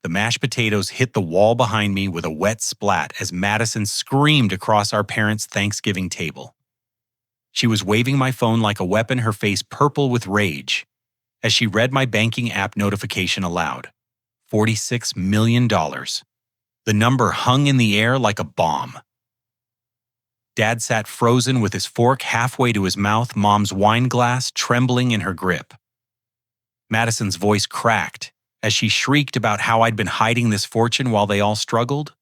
the mashed potatoes hit the wall behind me with a wet splat as Madison screamed across our parents' Thanksgiving table. She was waving my phone like a weapon, her face purple with rage, as she read my banking app notification aloud. $46 million. The number hung in the air like a bomb. Dad sat frozen with his fork halfway to his mouth, Mom's wine glass trembling in her grip. Madison's voice cracked as she shrieked about how I'd been hiding this fortune while they all struggled.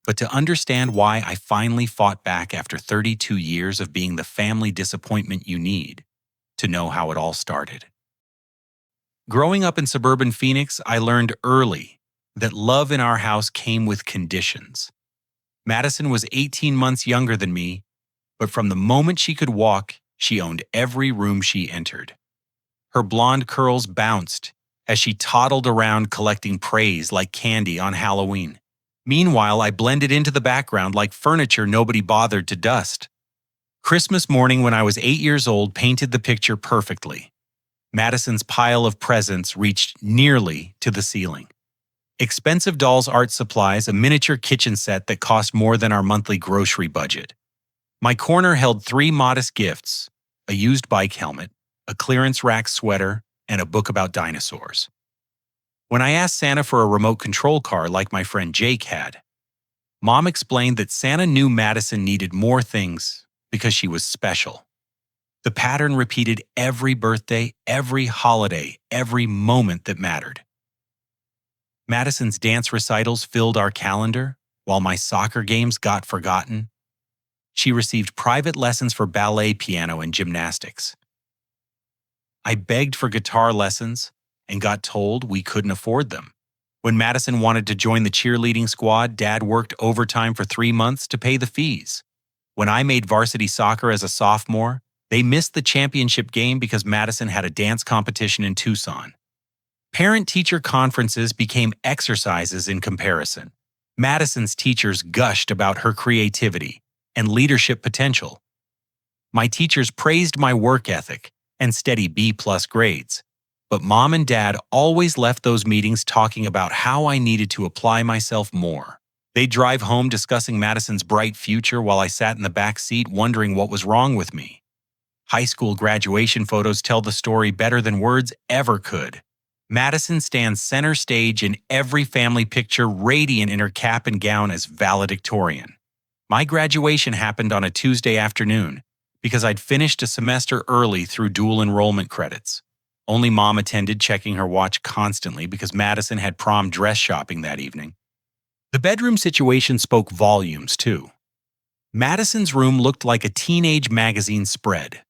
But to understand why I finally fought back after 32 years of being the family disappointment, you need to know how it all started. Growing up in suburban Phoenix, I learned early that love in our house came with conditions. Madison was 18 months younger than me, but from the moment she could walk, she owned every room she entered. Her blonde curls bounced as she toddled around collecting praise like candy on Halloween. Meanwhile, I blended into the background like furniture nobody bothered to dust. Christmas morning when I was 8 years old painted the picture perfectly. Madison's pile of presents reached nearly to the ceiling. Expensive dolls' art supplies, a miniature kitchen set that cost more than our monthly grocery budget. My corner held 3 modest gifts: a used bike helmet, a clearance rack sweater, and a book about dinosaurs. When I asked Santa for a remote control car like my friend Jake had, Mom explained that Santa knew Madison needed more things because she was special. The pattern repeated every birthday, every holiday, every moment that mattered. Madison's dance recitals filled our calendar, while my soccer games got forgotten. She received private lessons for ballet, piano, and gymnastics. I begged for guitar lessons and got told we couldn't afford them. When Madison wanted to join the cheerleading squad, Dad worked overtime for 3 months to pay the fees. When I made varsity soccer as a sophomore, they missed the championship game because Madison had a dance competition in Tucson. Parent-teacher conferences became exercises in comparison. Madison's teachers gushed about her creativity and leadership potential. My teachers praised my work ethic and steady B-plus grades, but Mom and Dad always left those meetings talking about how I needed to apply myself more. They'd drive home discussing Madison's bright future while I sat in the back seat wondering what was wrong with me. High school graduation photos tell the story better than words ever could. Madison stands center stage in every family picture, radiant in her cap and gown as valedictorian. My graduation happened on a Tuesday afternoon because I'd finished a semester early through dual enrollment credits. Only Mom attended, checking her watch constantly because Madison had prom dress shopping that evening. The bedroom situation spoke volumes, too. Madison's room looked like a teenage magazine spread.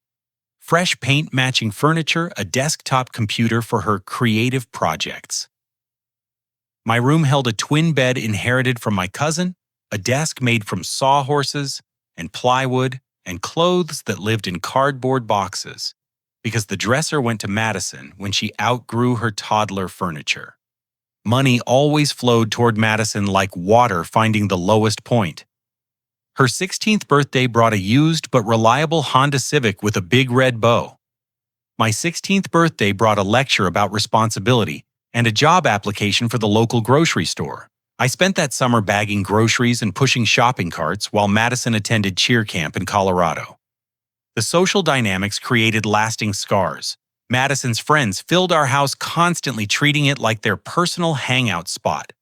Fresh paint matching furniture, a desktop computer for her creative projects. My room held a twin bed inherited from my cousin, a desk made from sawhorses and plywood, and clothes that lived in cardboard boxes, because the dresser went to Madison when she outgrew her toddler furniture. Money always flowed toward Madison like water finding the lowest point. Her 16th birthday brought a used but reliable Honda Civic with a big red bow. My 16th birthday brought a lecture about responsibility and a job application for the local grocery store. I spent that summer bagging groceries and pushing shopping carts while Madison attended cheer camp in Colorado. The social dynamics created lasting scars. Madison's friends filled our house, constantly treating it like their personal hangout spot.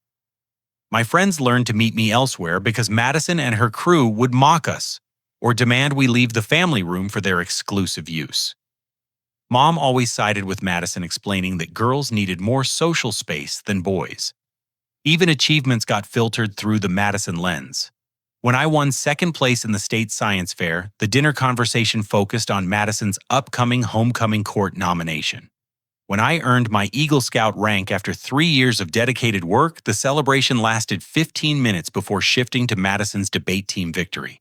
My friends learned to meet me elsewhere because Madison and her crew would mock us or demand we leave the family room for their exclusive use. Mom always sided with Madison, explaining that girls needed more social space than boys. Even achievements got filtered through the Madison lens. When I won second place in the state science fair, the dinner conversation focused on Madison's upcoming homecoming court nomination. When I earned my Eagle Scout rank after 3 years of dedicated work, the celebration lasted 15 minutes before shifting to Madison's debate team victory.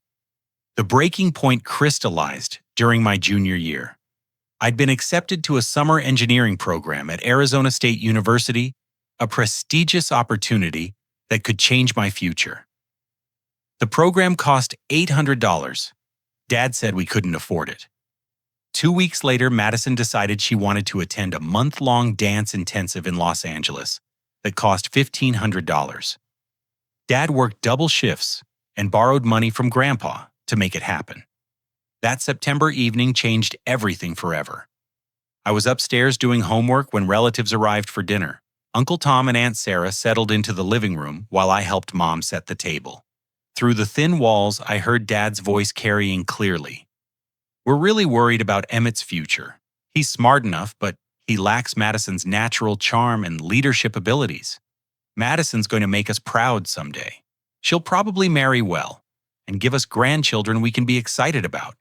The breaking point crystallized during my junior year. I'd been accepted to a summer engineering program at Arizona State University, a prestigious opportunity that could change my future. The program cost $800. Dad said we couldn't afford it. 2 weeks later, Madison decided she wanted to attend a month-long dance intensive in Los Angeles. that cost $1,500. Dad worked double shifts and borrowed money from Grandpa to make it happen. That September evening changed everything forever. I was upstairs doing homework when relatives arrived for dinner. Uncle Tom and Aunt Sarah settled into the living room while I helped Mom set the table. Through the thin walls, I heard Dad's voice carrying clearly. "We're really worried about Emmett's future. He's smart enough, but he lacks Madison's natural charm and leadership abilities. Madison's going to make us proud someday. She'll probably marry well and give us grandchildren we can be excited about."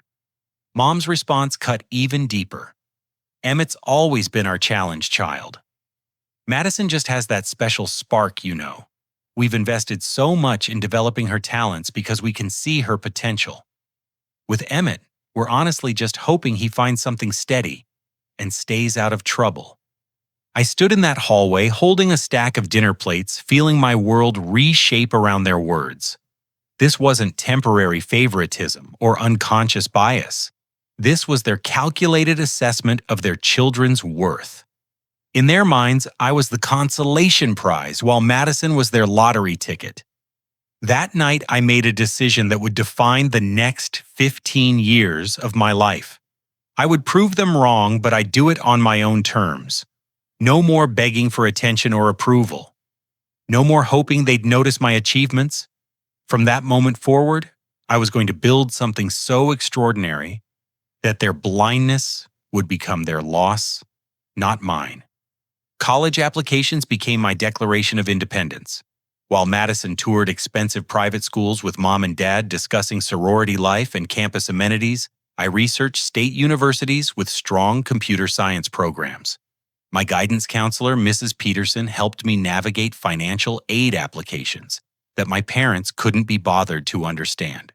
Mom's response cut even deeper. "Emmett's always been our challenge child. Madison just has that special spark, you know. We've invested so much in developing her talents because we can see her potential. With Emmett, we're honestly just hoping he finds something steady and stays out of trouble." I stood in that hallway holding a stack of dinner plates, feeling my world reshape around their words. This wasn't temporary favoritism or unconscious bias. This was their calculated assessment of their children's worth. In their minds, I was the consolation prize, while Madison was their lottery ticket. That night, I made a decision that would define the next 15 years of my life. I would prove them wrong, but I'd do it on my own terms. No more begging for attention or approval. No more hoping they'd notice my achievements. From that moment forward, I was going to build something so extraordinary that their blindness would become their loss, not mine. College applications became my declaration of independence. While Madison toured expensive private schools with Mom and Dad discussing sorority life and campus amenities, I researched state universities with strong computer science programs. My guidance counselor, Mrs. Peterson, helped me navigate financial aid applications that my parents couldn't be bothered to understand.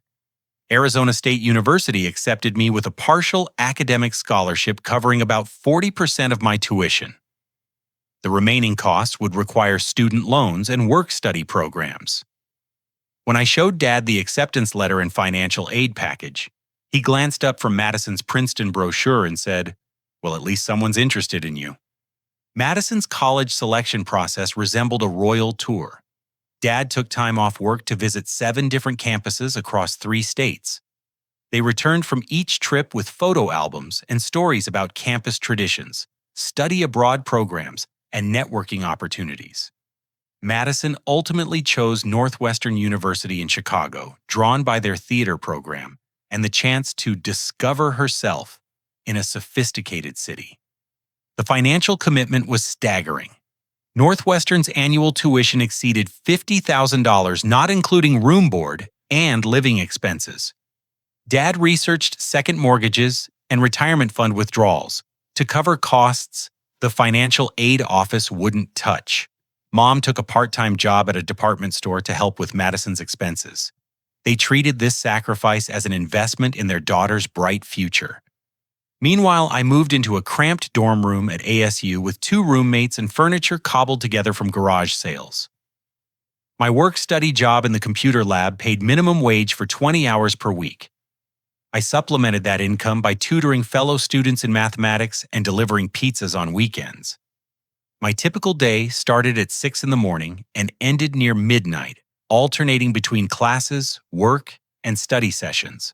Arizona State University accepted me with a partial academic scholarship covering about 40% of my tuition. The remaining costs would require student loans and work-study programs. When I showed Dad the acceptance letter and financial aid package, he glanced up from Madison's Princeton brochure and said, "Well, at least someone's interested in you." Madison's college selection process resembled a royal tour. Dad took time off work to visit 7 different campuses across 3 states. They returned from each trip with photo albums and stories about campus traditions, study abroad programs, and networking opportunities. Madison ultimately chose Northwestern University in Chicago, drawn by their theater program and the chance to discover herself in a sophisticated city. The financial commitment was staggering. Northwestern's annual tuition exceeded $50,000, not including room board and living expenses. Dad researched second mortgages and retirement fund withdrawals to cover costs the financial aid office wouldn't touch. Mom took a part-time job at a department store to help with Madison's expenses. They treated this sacrifice as an investment in their daughter's bright future. Meanwhile, I moved into a cramped dorm room at ASU with 2 roommates and furniture cobbled together from garage sales. My work-study job in the computer lab paid minimum wage for 20 hours per week. I supplemented that income by tutoring fellow students in mathematics and delivering pizzas on weekends. My typical day started at 6 in the morning and ended near midnight, alternating between classes, work, and study sessions.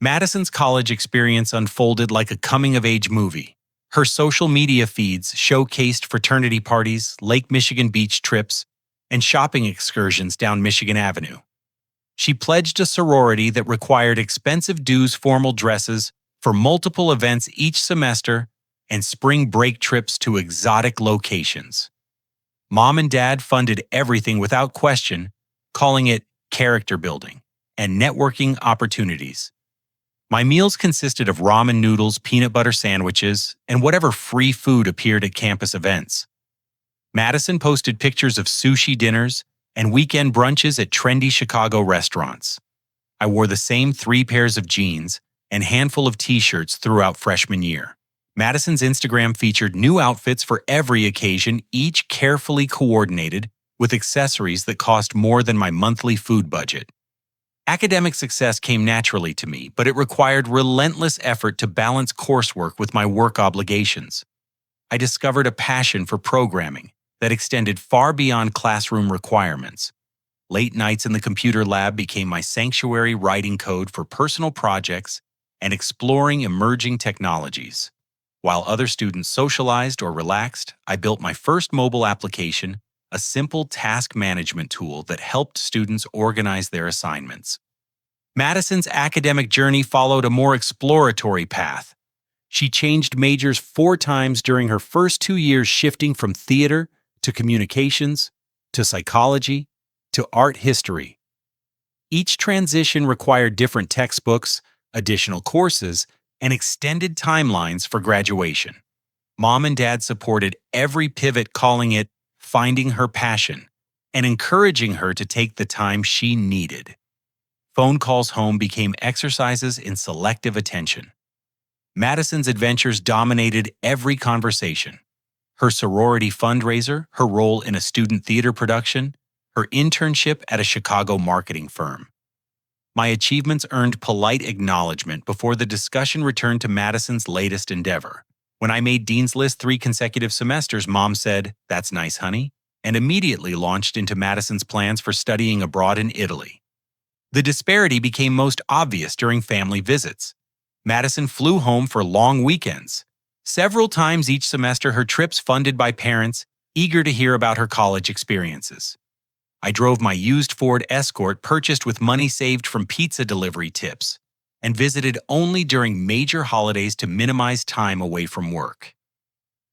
Madison's college experience unfolded like a coming-of-age movie. Her social media feeds showcased fraternity parties, Lake Michigan beach trips, and shopping excursions down Michigan Avenue. She pledged a sorority that required expensive dues formal dresses for multiple events each semester and spring break trips to exotic locations. Mom and Dad funded everything without question, calling it character building and networking opportunities. My meals consisted of ramen noodles, peanut butter sandwiches, and whatever free food appeared at campus events. Madison posted pictures of sushi dinners and weekend brunches at trendy Chicago restaurants. I wore the same 3 pairs of jeans and handful of t-shirts throughout freshman year. Madison's Instagram featured new outfits for every occasion, each carefully coordinated with accessories that cost more than my monthly food budget. Academic success came naturally to me, but it required relentless effort to balance coursework with my work obligations. I discovered a passion for programming that extended far beyond classroom requirements. Late nights in the computer lab became my sanctuary, writing code for personal projects and exploring emerging technologies. While other students socialized or relaxed, I built my first mobile application, a simple task management tool that helped students organize their assignments. Madison's academic journey followed a more exploratory path. She changed majors 4 times during her first 2 years, shifting from theater to communications to psychology to art history. Each transition required different textbooks, additional courses, and extended timelines for graduation. Mom and Dad supported every pivot, calling it finding her passion and encouraging her to take the time she needed. Phone calls home became exercises in selective attention. Madison's adventures dominated every conversation. Her sorority fundraiser, her role in a student theater production, her internship at a Chicago marketing firm. My achievements earned polite acknowledgement before the discussion returned to Madison's latest endeavor. When I made Dean's List 3 consecutive semesters, Mom said, "That's nice, honey," and immediately launched into Madison's plans for studying abroad in Italy. The disparity became most obvious during family visits. Madison flew home for long weekends. Several times each semester, her trips funded by parents eager to hear about her college experiences. I drove my used Ford Escort purchased with money saved from pizza delivery tips, and visited only during major holidays to minimize time away from work.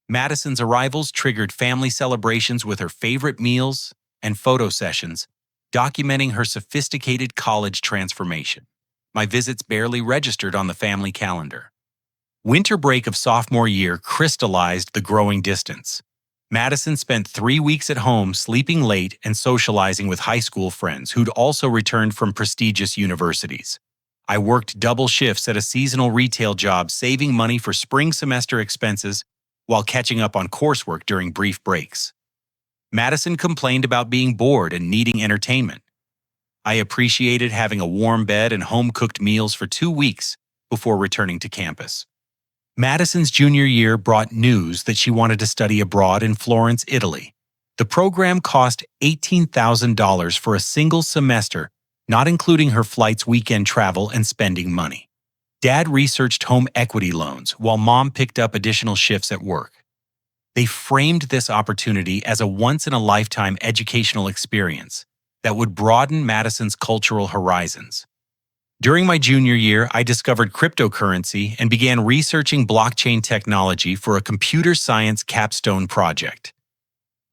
Madison's arrivals triggered family celebrations with her favorite meals and photo sessions, documenting her sophisticated college transformation. My visits barely registered on the family calendar. Winter break of sophomore year crystallized the growing distance. Madison spent 3 weeks at home, sleeping late and socializing with high school friends who'd also returned from prestigious universities. I worked double shifts at a seasonal retail job, saving money for spring semester expenses while catching up on coursework during brief breaks. Madison complained about being bored and needing entertainment. I appreciated having a warm bed and home-cooked meals for 2 weeks before returning to campus. Madison's junior year brought news that she wanted to study abroad in Florence, Italy. The program cost $18,000 for a single semester, not including her flights, weekend travel, and spending money. Dad researched home equity loans while Mom picked up additional shifts at work. They framed this opportunity as a once-in-a-lifetime educational experience that would broaden Madison's cultural horizons. During my junior year, I discovered cryptocurrency and began researching blockchain technology for a computer science capstone project.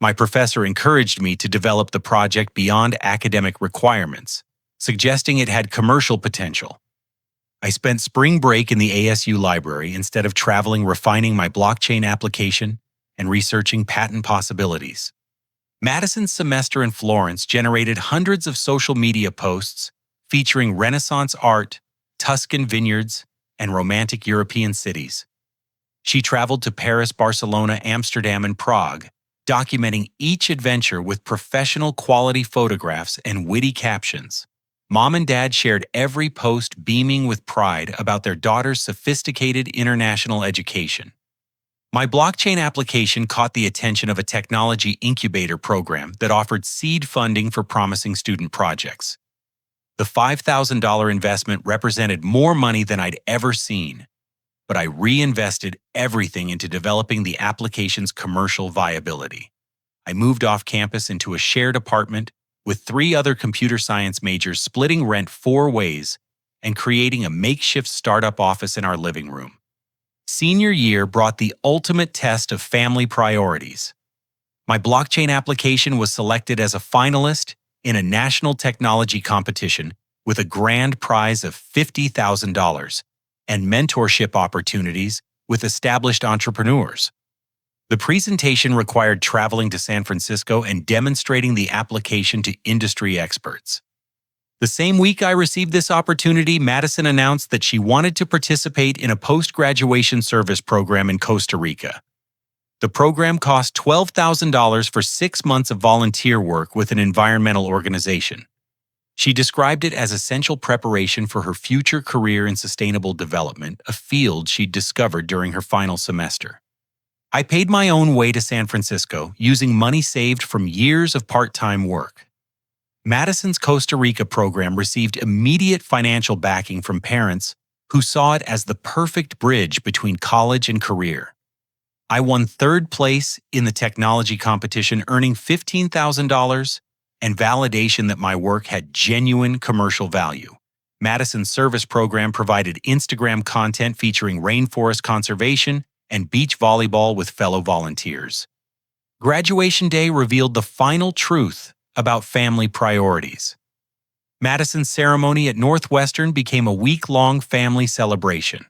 My professor encouraged me to develop the project beyond academic requirements, suggesting it had commercial potential. I spent spring break in the ASU library instead of traveling, refining my blockchain application and researching patent possibilities. Madison's semester in Florence generated hundreds of social media posts featuring Renaissance art, Tuscan vineyards, and romantic European cities. She traveled to Paris, Barcelona, Amsterdam, and Prague, documenting each adventure with professional quality photographs and witty captions. Mom and Dad shared every post, beaming with pride about their daughter's sophisticated international education. My blockchain application caught the attention of a technology incubator program that offered seed funding for promising student projects. The $5,000 investment represented more money than I'd ever seen, but I reinvested everything into developing the application's commercial viability. I moved off campus into a shared apartment with 3 other computer science majors, splitting rent 4 ways and creating a makeshift startup office in our living room. Senior year brought the ultimate test of family priorities. My blockchain application was selected as a finalist in a national technology competition with a grand prize of $50,000 and mentorship opportunities with established entrepreneurs. The presentation required traveling to San Francisco and demonstrating the application to industry experts. The same week I received this opportunity, Madison announced that she wanted to participate in a post-graduation service program in Costa Rica. The program cost $12,000 for 6 months of volunteer work with an environmental organization. She described it as essential preparation for her future career in sustainable development, a field she'd discovered during her final semester. I paid my own way to San Francisco using money saved from years of part-time work. Madison's Costa Rica program received immediate financial backing from parents who saw it as the perfect bridge between college and career. I won third place in the technology competition, earning $15,000 and validation that my work had genuine commercial value. Madison's service program provided Instagram content featuring rainforest conservation and beach volleyball with fellow volunteers. Graduation day revealed the final truth about family priorities. Madison's ceremony at Northwestern became a week-long family celebration.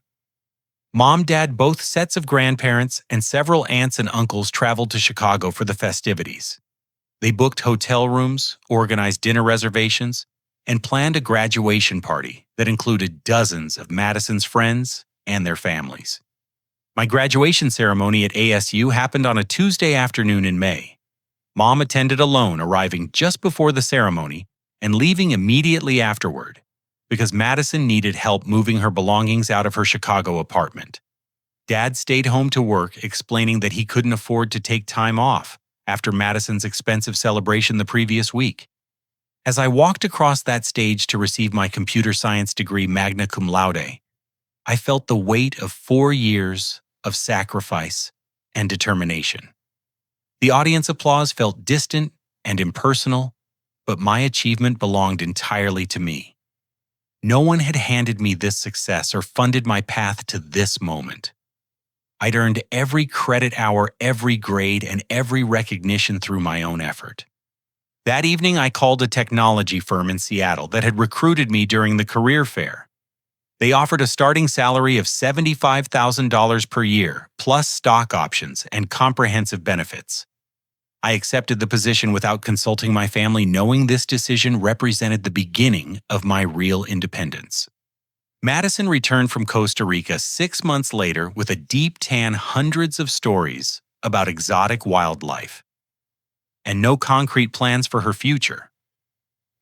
Mom, Dad, both sets of grandparents, and several aunts and uncles traveled to Chicago for the festivities. They booked hotel rooms, organized dinner reservations, and planned a graduation party that included dozens of Madison's friends and their families. My graduation ceremony at ASU happened on a Tuesday afternoon in May. Mom attended alone, arriving just before the ceremony and leaving immediately afterward because Madison needed help moving her belongings out of her Chicago apartment. Dad stayed home to work, explaining that he couldn't afford to take time off after Madison's expensive celebration the previous week. As I walked across that stage to receive my computer science degree magna cum laude, I felt the weight of 4 years of sacrifice and determination. The audience applause felt distant and impersonal, but my achievement belonged entirely to me. No one had handed me this success or funded my path to this moment. I'd earned every credit hour, every grade, and every recognition through my own effort. That evening, I called a technology firm in Seattle that had recruited me during the career fair. They offered a starting salary of $75,000 per year, plus stock options and comprehensive benefits. I accepted the position without consulting my family, knowing this decision represented the beginning of my real independence. Madison returned from Costa Rica 6 months later with a deep tan, hundreds of stories about exotic wildlife, and no concrete plans for her future.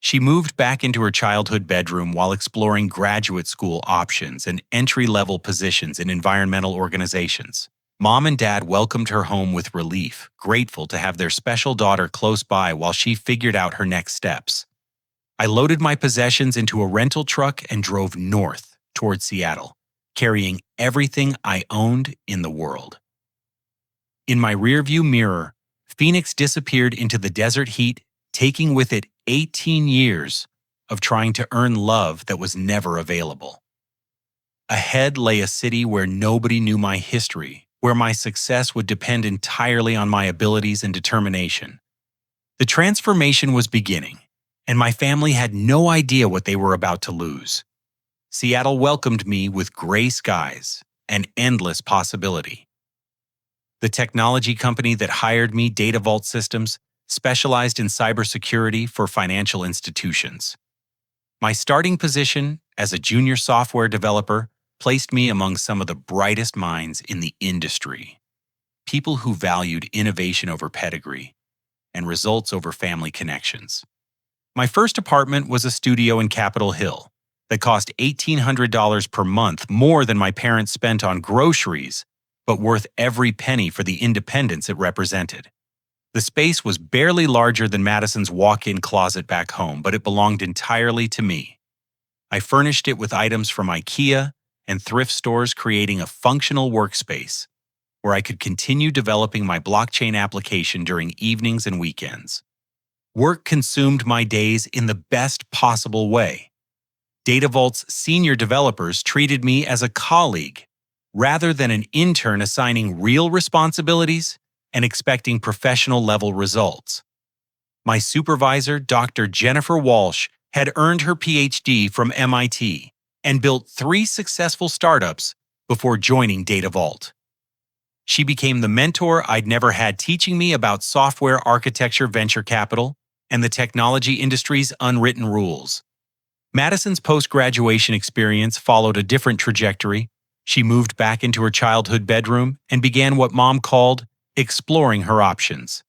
She moved back into her childhood bedroom while exploring graduate school options and entry-level positions in environmental organizations. Mom and Dad welcomed her home with relief, grateful to have their special daughter close by while she figured out her next steps. I loaded my possessions into a rental truck and drove north toward Seattle, carrying everything I owned in the world. In my rearview mirror, Phoenix disappeared into the desert heat, taking with it 18 years of trying to earn love that was never available. Ahead lay a city where nobody knew my history, where my success would depend entirely on my abilities and determination. The transformation was beginning, and my family had no idea what they were about to lose. Seattle welcomed me with gray skies and endless possibility. The technology company that hired me, Data Vault Systems, specialized in cybersecurity for financial institutions. My starting position as a junior software developer placed me among some of the brightest minds in the industry, people who valued innovation over pedigree and results over family connections. My first apartment was a studio in Capitol Hill that cost $1,800 per month, more than my parents spent on groceries, but worth every penny for the independence it represented. The space was barely larger than Madison's walk-in closet back home, but it belonged entirely to me. I furnished it with items from IKEA and thrift stores, creating a functional workspace where I could continue developing my blockchain application during evenings and weekends. Work consumed my days in the best possible way. Data Vault's senior developers treated me as a colleague rather than an intern, assigning real responsibilities and expecting professional-level results. My supervisor, Dr. Jennifer Walsh, had earned her PhD from MIT and built 3 successful startups before joining Data Vault. She became the mentor I'd never had, teaching me about software architecture, venture capital, and the technology industry's unwritten rules. Madison's post-graduation experience followed a different trajectory. She moved back into her childhood bedroom and began what Mom called exploring her options.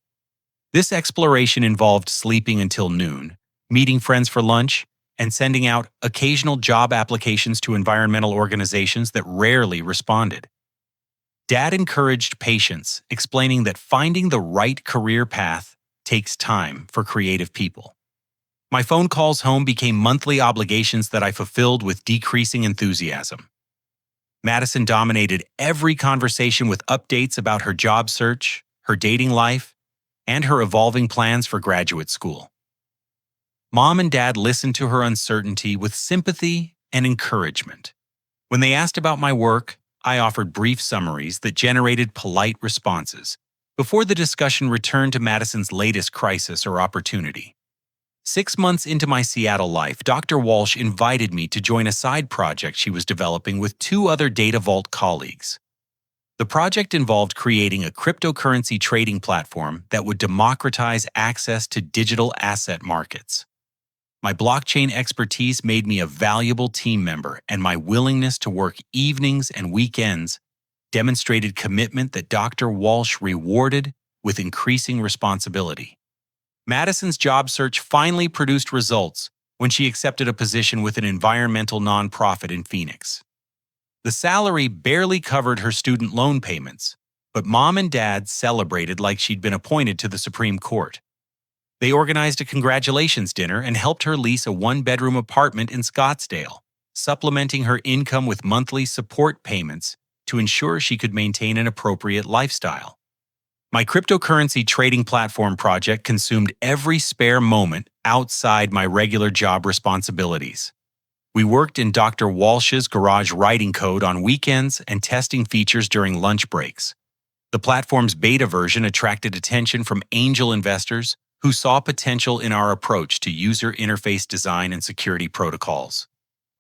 This exploration involved sleeping until noon, meeting friends for lunch, and sending out occasional job applications to environmental organizations that rarely responded. Dad encouraged patience, explaining that finding the right career path takes time for creative people. My phone calls home became monthly obligations that I fulfilled with decreasing enthusiasm. Madison dominated every conversation with updates about her job search, her dating life, and her evolving plans for graduate school. Mom and Dad listened to her uncertainty with sympathy and encouragement. When they asked about my work, I offered brief summaries that generated polite responses before the discussion returned to Madison's latest crisis or opportunity. 6 months into my Seattle life, Dr. Walsh invited me to join a side project she was developing with 2 other Data Vault colleagues. The project involved creating a cryptocurrency trading platform that would democratize access to digital asset markets. My blockchain expertise made me a valuable team member, and my willingness to work evenings and weekends demonstrated commitment that Dr. Walsh rewarded with increasing responsibility. Madison's job search finally produced results when she accepted a position with an environmental nonprofit in Phoenix. The salary barely covered her student loan payments, but Mom and Dad celebrated like she'd been appointed to the Supreme Court. They organized a congratulations dinner and helped her lease a 1-bedroom apartment in Scottsdale, supplementing her income with monthly support payments to ensure she could maintain an appropriate lifestyle. My cryptocurrency trading platform project consumed every spare moment outside my regular job responsibilities. We worked in Dr. Walsh's garage writing code on weekends and testing features during lunch breaks. The platform's beta version attracted attention from angel investors who saw potential in our approach to user interface design and security protocols.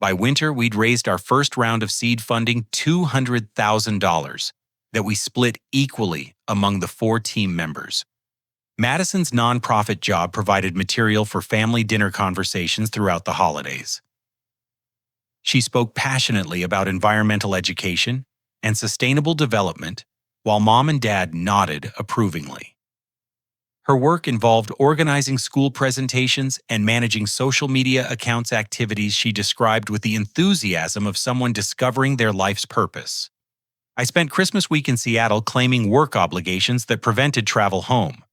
By winter, we'd raised our first round of seed funding, $200,000, that we split equally among the 4 team members. Madison's nonprofit job provided material for family dinner conversations throughout the holidays. She spoke passionately about environmental education and sustainable development, while Mom and Dad nodded approvingly. Her work involved organizing school presentations and managing social media accounts, activities she described with the enthusiasm of someone discovering their life's purpose. I spent Christmas week in Seattle claiming work obligations that prevented travel home.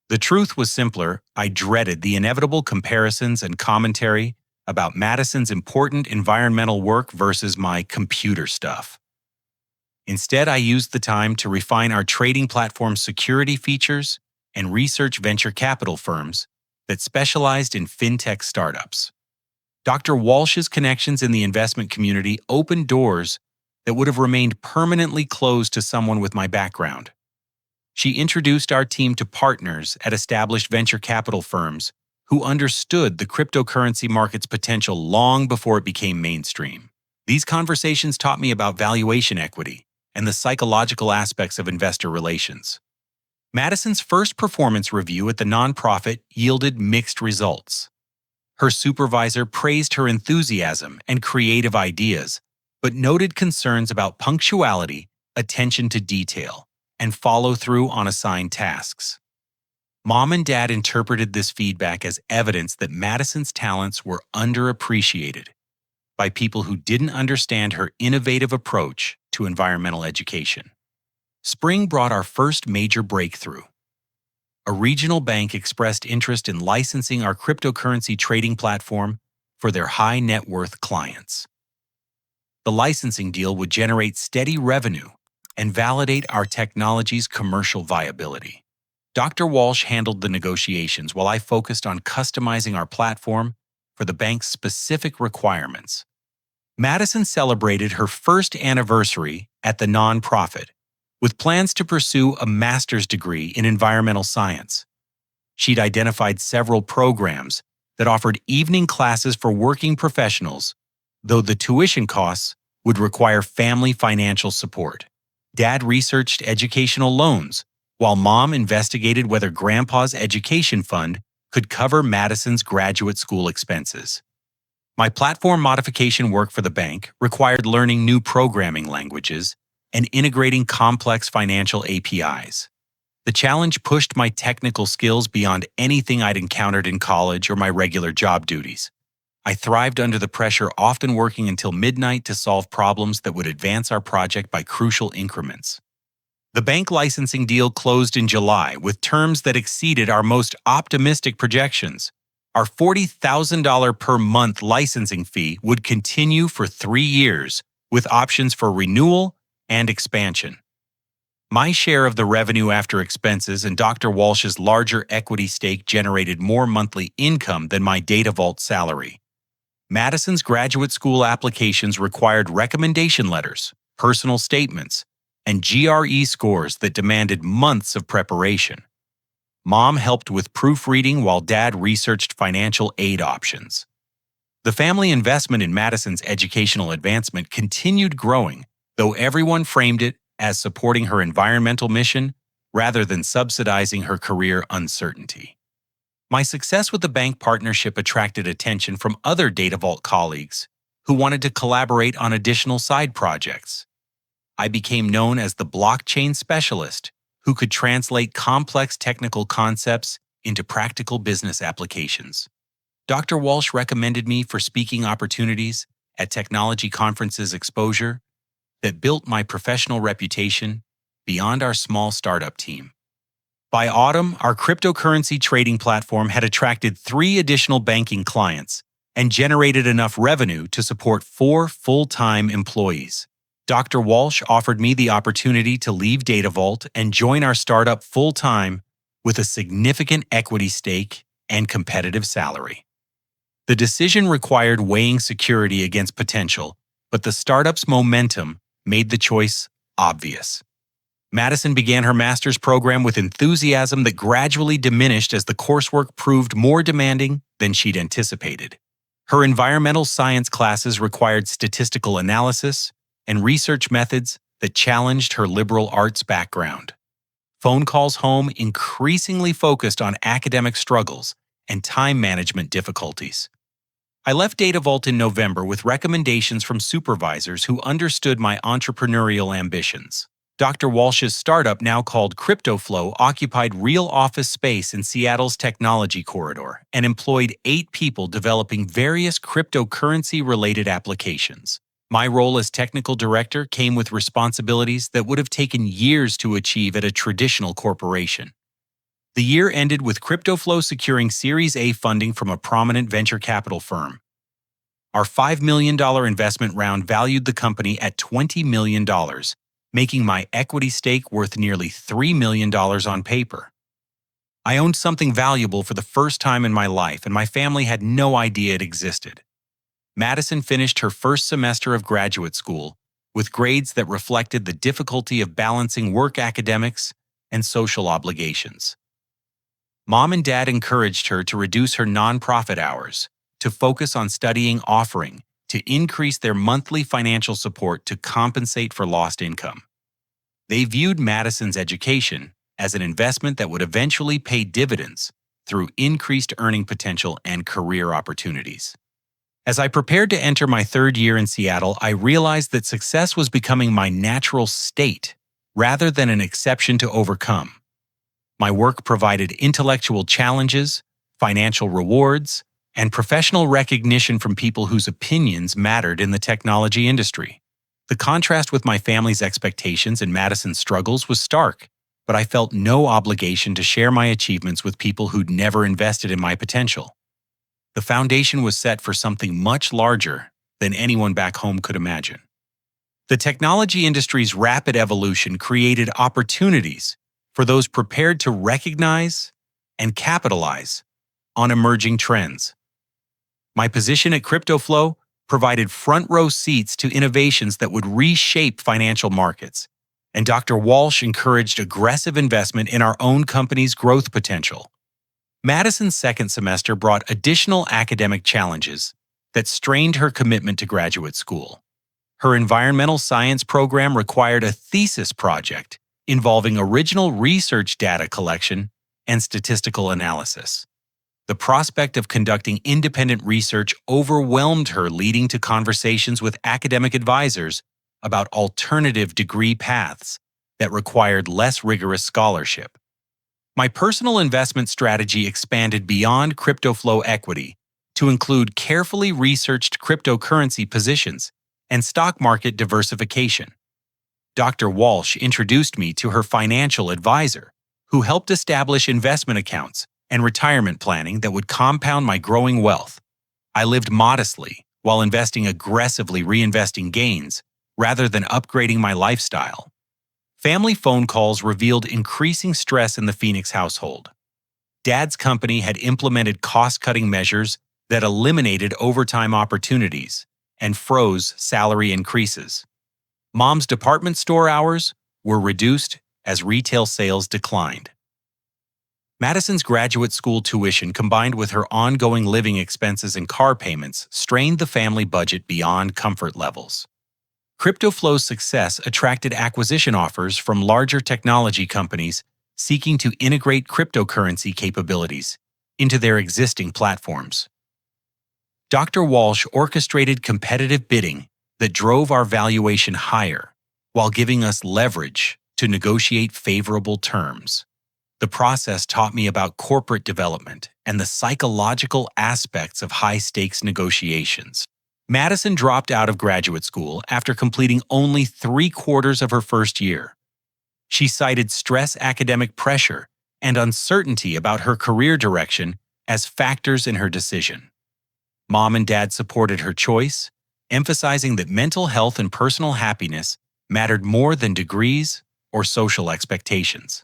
The truth was simpler. I dreaded the inevitable comparisons and commentary about Madison's important environmental work versus my computer stuff. Instead, I used the time to refine our trading platform's security features and research venture capital firms that specialized in fintech startups. Dr. Walsh's connections in the investment community opened doors that would have remained permanently closed to someone with my background. She introduced our team to partners at established venture capital firms who understood the cryptocurrency market's potential long before it became mainstream. These conversations taught me about valuation equity and the psychological aspects of investor relations. Madison's first performance review at the nonprofit yielded mixed results. Her supervisor praised her enthusiasm and creative ideas, but noted concerns about punctuality, attention to detail, and follow-through on assigned tasks. Mom and Dad interpreted this feedback as evidence that Madison's talents were underappreciated by people who didn't understand her innovative approach to environmental education. Spring brought our first major breakthrough. A regional bank expressed interest in licensing our cryptocurrency trading platform for their high net worth clients. The licensing deal would generate steady revenue and validate our technology's commercial viability. Dr. Walsh handled the negotiations while I focused on customizing our platform for the bank's specific requirements. Madison celebrated her first anniversary at the nonprofit with plans to pursue a master's degree in environmental science. She'd identified several programs that offered evening classes for working professionals, though the tuition costs would require family financial support. Dad researched educational loans, while Mom investigated whether Grandpa's education fund could cover Madison's graduate school expenses. My platform modification work for the bank required learning new programming languages and integrating complex financial APIs. The challenge pushed my technical skills beyond anything I'd encountered in college or my regular job duties. I thrived under the pressure, often working until midnight to solve problems that would advance our project by crucial increments. The bank licensing deal closed in July with terms that exceeded our most optimistic projections. Our $40,000 per month licensing fee would continue for 3 years, with options for renewal and expansion. My share of the revenue after expenses and Dr. Walsh's larger equity stake generated more monthly income than my data vault salary. Madison's graduate school applications required recommendation letters, personal statements, and GRE scores that demanded months of preparation. Mom helped with proofreading while Dad researched financial aid options. The family investment in Madison's educational advancement continued growing, though everyone framed it as supporting her environmental mission rather than subsidizing her career uncertainty. My success with the bank partnership attracted attention from other Data Vault colleagues who wanted to collaborate on additional side projects. I became known as the blockchain specialist who could translate complex technical concepts into practical business applications. Dr. Walsh recommended me for speaking opportunities at technology conferences exposure that built my professional reputation beyond our small startup team. By autumn, our cryptocurrency trading platform had attracted 3 additional banking clients and generated enough revenue to support 4 full-time employees. Dr. Walsh offered me the opportunity to leave Data Vault and join our startup full-time with a significant equity stake and competitive salary. The decision required weighing security against potential, but the startup's momentum made the choice obvious. Madison began her master's program with enthusiasm that gradually diminished as the coursework proved more demanding than she'd anticipated. Her environmental science classes required statistical analysis and research methods that challenged her liberal arts background. Phone calls home increasingly focused on academic struggles and time management difficulties. I left Data Vault in November with recommendations from supervisors who understood my entrepreneurial ambitions. Dr. Walsh's startup, now called CryptoFlow, occupied real office space in Seattle's technology corridor and employed 8 people developing various cryptocurrency-related applications. My role as technical director came with responsibilities that would have taken years to achieve at a traditional corporation. The year ended with CryptoFlow securing Series A funding from a prominent venture capital firm. Our $5 million investment round valued the company at $20 million, making my equity stake worth nearly $3 million on paper. I owned something valuable for the first time in my life, and my family had no idea it existed. Madison finished her first semester of graduate school with grades that reflected the difficulty of balancing work academics and social obligations. Mom and Dad encouraged her to reduce her nonprofit hours, to focus on studying offering, to increase their monthly financial support to compensate for lost income. They viewed Madison's education as an investment that would eventually pay dividends through increased earning potential and career opportunities. As I prepared to enter my 3rd year in Seattle, I realized that success was becoming my natural state rather than an exception to overcome. My work provided intellectual challenges, financial rewards, and professional recognition from people whose opinions mattered in the technology industry. The contrast with my family's expectations and Madison's struggles was stark, but I felt no obligation to share my achievements with people who'd never invested in my potential. The foundation was set for something much larger than anyone back home could imagine. The technology industry's rapid evolution created opportunities for those prepared to recognize and capitalize on emerging trends. My position at CryptoFlow provided front-row seats to innovations that would reshape financial markets, and Dr. Walsh encouraged aggressive investment in our own company's growth potential. Madison's 2nd semester brought additional academic challenges that strained her commitment to graduate school. Her environmental science program required a thesis project involving original research data collection and statistical analysis. The prospect of conducting independent research overwhelmed her, leading to conversations with academic advisors about alternative degree paths that required less rigorous scholarship. My personal investment strategy expanded beyond CryptoFlow equity to include carefully researched cryptocurrency positions and stock market diversification. Dr. Walsh introduced me to her financial advisor, who helped establish investment accounts and retirement planning that would compound my growing wealth. I lived modestly while investing aggressively, reinvesting gains rather than upgrading my lifestyle. Family phone calls revealed increasing stress in the Phoenix household. Dad's company had implemented cost-cutting measures that eliminated overtime opportunities and froze salary increases. Mom's department store hours were reduced as retail sales declined. Madison's graduate school tuition, combined with her ongoing living expenses and car payments, strained the family budget beyond comfort levels. CryptoFlow's success attracted acquisition offers from larger technology companies seeking to integrate cryptocurrency capabilities into their existing platforms. Dr. Walsh orchestrated competitive bidding that drove our valuation higher while giving us leverage to negotiate favorable terms. The process taught me about corporate development and the psychological aspects of high-stakes negotiations. Madison dropped out of graduate school after completing only 3/4 of her first year. She cited stress, academic pressure, and uncertainty about her career direction as factors in her decision. Mom and Dad supported her choice, emphasizing that mental health and personal happiness mattered more than degrees or social expectations.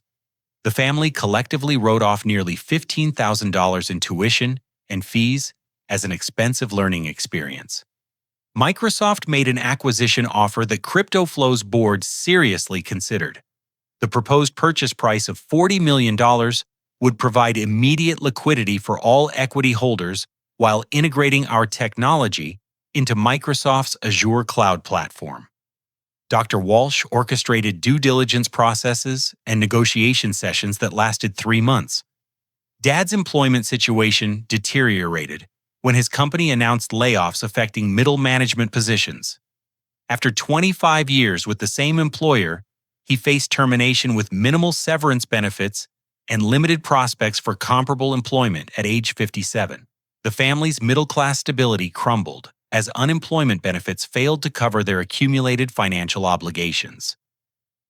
The family collectively wrote off nearly $15,000 in tuition and fees as an expensive learning experience. Microsoft made an acquisition offer that CryptoFlow's board seriously considered. The proposed purchase price of $40 million would provide immediate liquidity for all equity holders while integrating our technology into Microsoft's Azure cloud platform. Dr. Walsh orchestrated due diligence processes and negotiation sessions that lasted 3 months. Dad's employment situation deteriorated when his company announced layoffs affecting middle management positions. After 25 years with the same employer, he faced termination with minimal severance benefits and limited prospects for comparable employment at age 57. The family's middle-class stability crumbled as unemployment benefits failed to cover their accumulated financial obligations.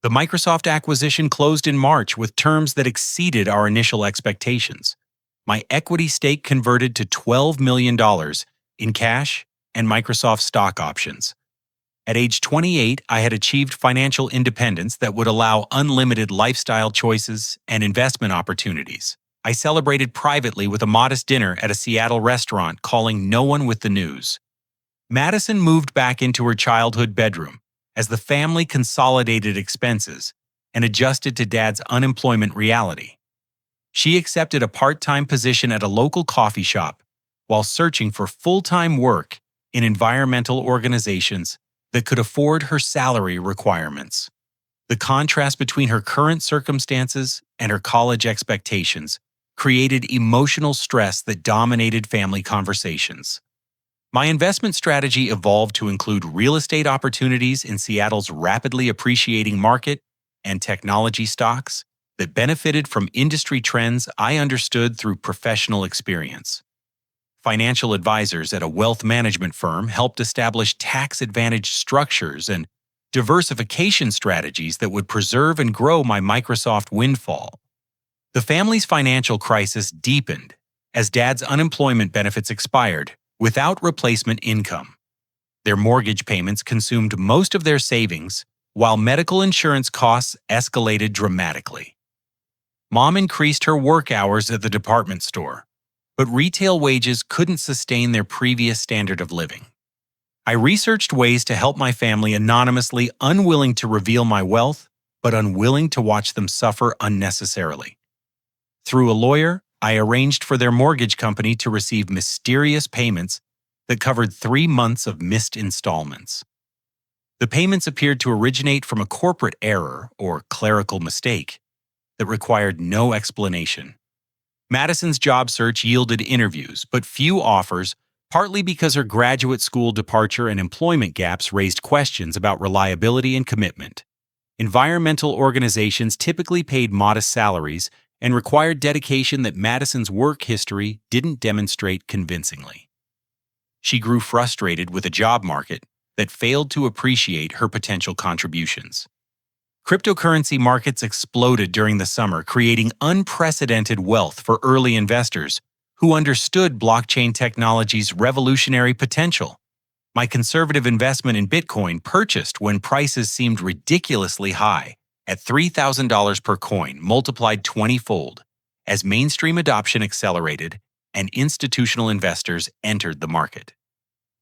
The Microsoft acquisition closed in March with terms that exceeded our initial expectations. My equity stake converted to $12 million in cash and Microsoft stock options. At age 28, I had achieved financial independence that would allow unlimited lifestyle choices and investment opportunities. I celebrated privately with a modest dinner at a Seattle restaurant, calling no one with the news. Madison moved back into her childhood bedroom as the family consolidated expenses and adjusted to Dad's unemployment reality. She accepted a part-time position at a local coffee shop while searching for full-time work in environmental organizations that could afford her salary requirements. The contrast between her current circumstances and her college expectations created emotional stress that dominated family conversations. My investment strategy evolved to include real estate opportunities in Seattle's rapidly appreciating market and technology stocks that benefited from industry trends I understood through professional experience. Financial advisors at a wealth management firm helped establish tax-advantaged structures and diversification strategies that would preserve and grow my Microsoft windfall. The family's financial crisis deepened as Dad's unemployment benefits expired without replacement income. Their mortgage payments consumed most of their savings, while medical insurance costs escalated dramatically. Mom increased her work hours at the department store, but retail wages couldn't sustain their previous standard of living. I researched ways to help my family anonymously, unwilling to reveal my wealth, but unwilling to watch them suffer unnecessarily. Through a lawyer, I arranged for their mortgage company to receive mysterious payments that covered 3 months of missed installments. The payments appeared to originate from a corporate error or clerical mistake that required no explanation. Madison's job search yielded interviews, but few offers, partly because her graduate school departure and employment gaps raised questions about reliability and commitment. Environmental organizations typically paid modest salaries and required dedication that Madison's work history didn't demonstrate convincingly. She grew frustrated with a job market that failed to appreciate her potential contributions. Cryptocurrency markets exploded during the summer, creating unprecedented wealth for early investors who understood blockchain technology's revolutionary potential. My conservative investment in Bitcoin purchased when prices seemed ridiculously high, at $3,000 per coin, multiplied 20-fold, as mainstream adoption accelerated and institutional investors entered the market.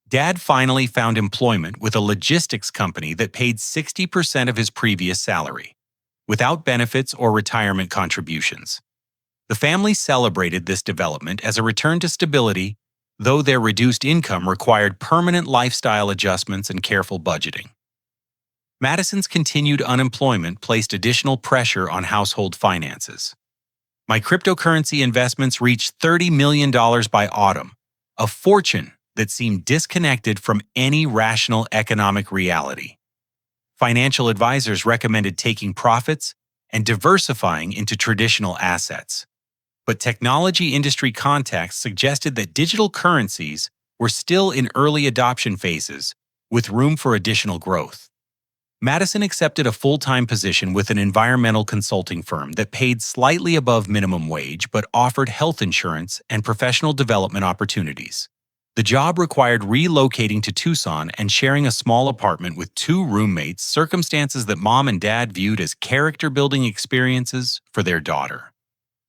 Dad finally found employment with a logistics company that paid 60% of his previous salary, without benefits or retirement contributions. The family celebrated this development as a return to stability, though their reduced income required permanent lifestyle adjustments and careful budgeting. Madison's continued unemployment placed additional pressure on household finances. My cryptocurrency investments reached $30 million by autumn, a fortune that seemed disconnected from any rational economic reality. Financial advisors recommended taking profits and diversifying into traditional assets. But technology industry contacts suggested that digital currencies were still in early adoption phases, with room for additional growth. Madison accepted a full-time position with an environmental consulting firm that paid slightly above minimum wage but offered health insurance and professional development opportunities. The job required relocating to Tucson and sharing a small apartment with 2 roommates, circumstances that Mom and Dad viewed as character-building experiences for their daughter.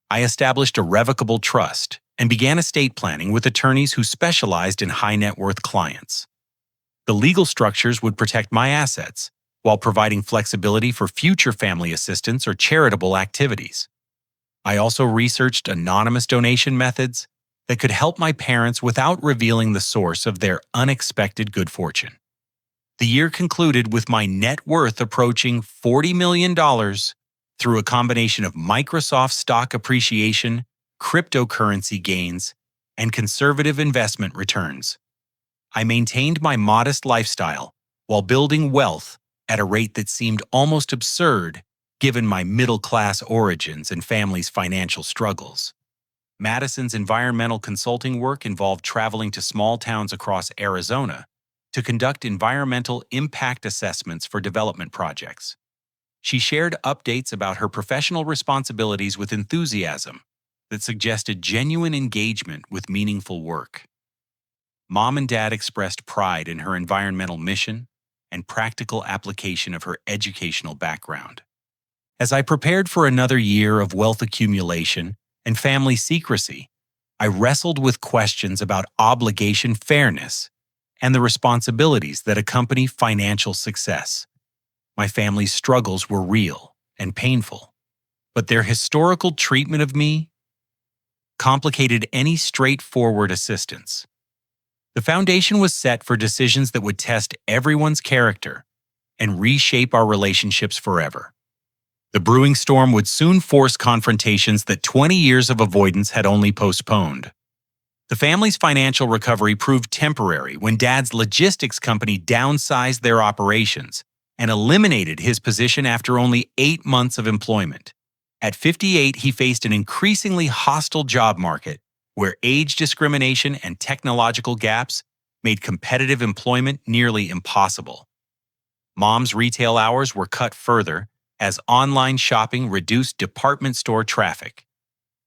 I established a revocable trust and began estate planning with attorneys who specialized in high-net-worth clients. The legal structures would protect my assets, while providing flexibility for future family assistance or charitable activities. I also researched anonymous donation methods that could help my parents without revealing the source of their unexpected good fortune. The year concluded with my net worth approaching $40 million through a combination of Microsoft stock appreciation, cryptocurrency gains, and conservative investment returns. I maintained my modest lifestyle while building wealth at a rate that seemed almost absurd given my middle-class origins and family's financial struggles. Madison's environmental consulting work involved traveling to small towns across Arizona to conduct environmental impact assessments for development projects. She shared updates about her professional responsibilities with enthusiasm that suggested genuine engagement with meaningful work. Mom and Dad expressed pride in her environmental mission and practical application of her educational background. As I prepared for another year of wealth accumulation and family secrecy, I wrestled with questions about obligation fairness and the responsibilities that accompany financial success. My family's struggles were real and painful, but their historical treatment of me complicated any straightforward assistance. The foundation was set for decisions that would test everyone's character and reshape our relationships forever. The brewing storm would soon force confrontations that 20 years of avoidance had only postponed. The family's financial recovery proved temporary when Dad's logistics company downsized their operations and eliminated his position after only 8 months of employment. At 58, he faced an increasingly hostile job market where age discrimination and technological gaps made competitive employment nearly impossible. Mom's retail hours were cut further as online shopping reduced department store traffic.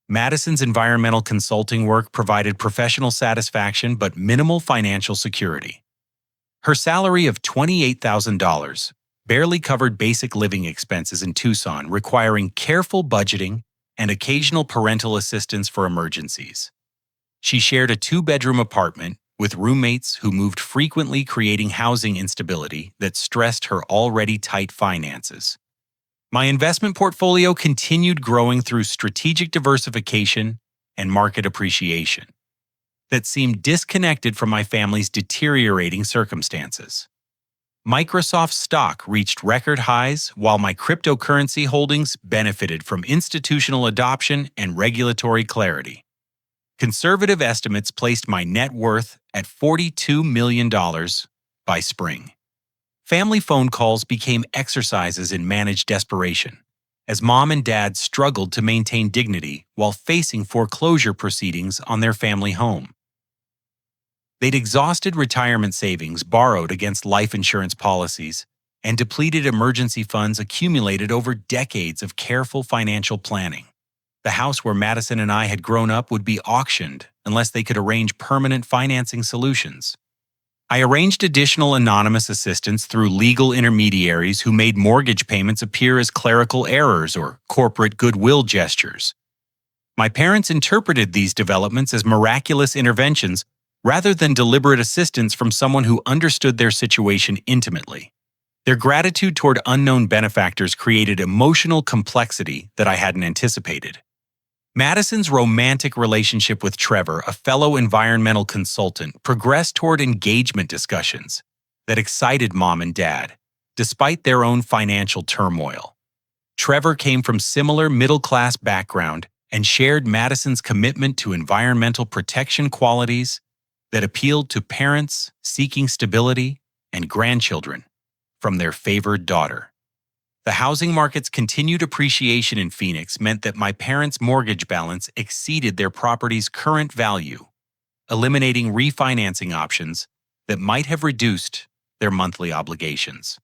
Madison's environmental consulting work provided professional satisfaction but minimal financial security. Her salary of $28,000 barely covered basic living expenses in Tucson, requiring careful budgeting and occasional parental assistance for emergencies. She shared a 2-bedroom apartment with roommates who moved frequently, creating housing instability that stressed her already tight finances. My investment portfolio continued growing through strategic diversification and market appreciation that seemed disconnected from my family's deteriorating circumstances. Microsoft stock reached record highs, while my cryptocurrency holdings benefited from institutional adoption and regulatory clarity. Conservative estimates placed my net worth at $42 million by spring. Family phone calls became exercises in managed desperation, as Mom and Dad struggled to maintain dignity while facing foreclosure proceedings on their family home. They'd exhausted retirement savings borrowed against life insurance policies and depleted emergency funds accumulated over decades of careful financial planning. The house where Madison and I had grown up would be auctioned unless they could arrange permanent financing solutions. I arranged additional anonymous assistance through legal intermediaries who made mortgage payments appear as clerical errors or corporate goodwill gestures. My parents interpreted these developments as miraculous interventions rather than deliberate assistance from someone who understood their situation intimately. Their gratitude toward unknown benefactors created emotional complexity that I hadn't anticipated. Madison's romantic relationship with Trevor, a fellow environmental consultant, progressed toward engagement discussions that excited Mom and Dad, despite their own financial turmoil. Trevor came from similar middle-class background and shared Madison's commitment to environmental protection qualities that appealed to parents seeking stability and grandchildren from their favored daughter. The housing market's continued appreciation in Phoenix meant that my parents' mortgage balance exceeded their property's current value, eliminating refinancing options that might have reduced their monthly obligations.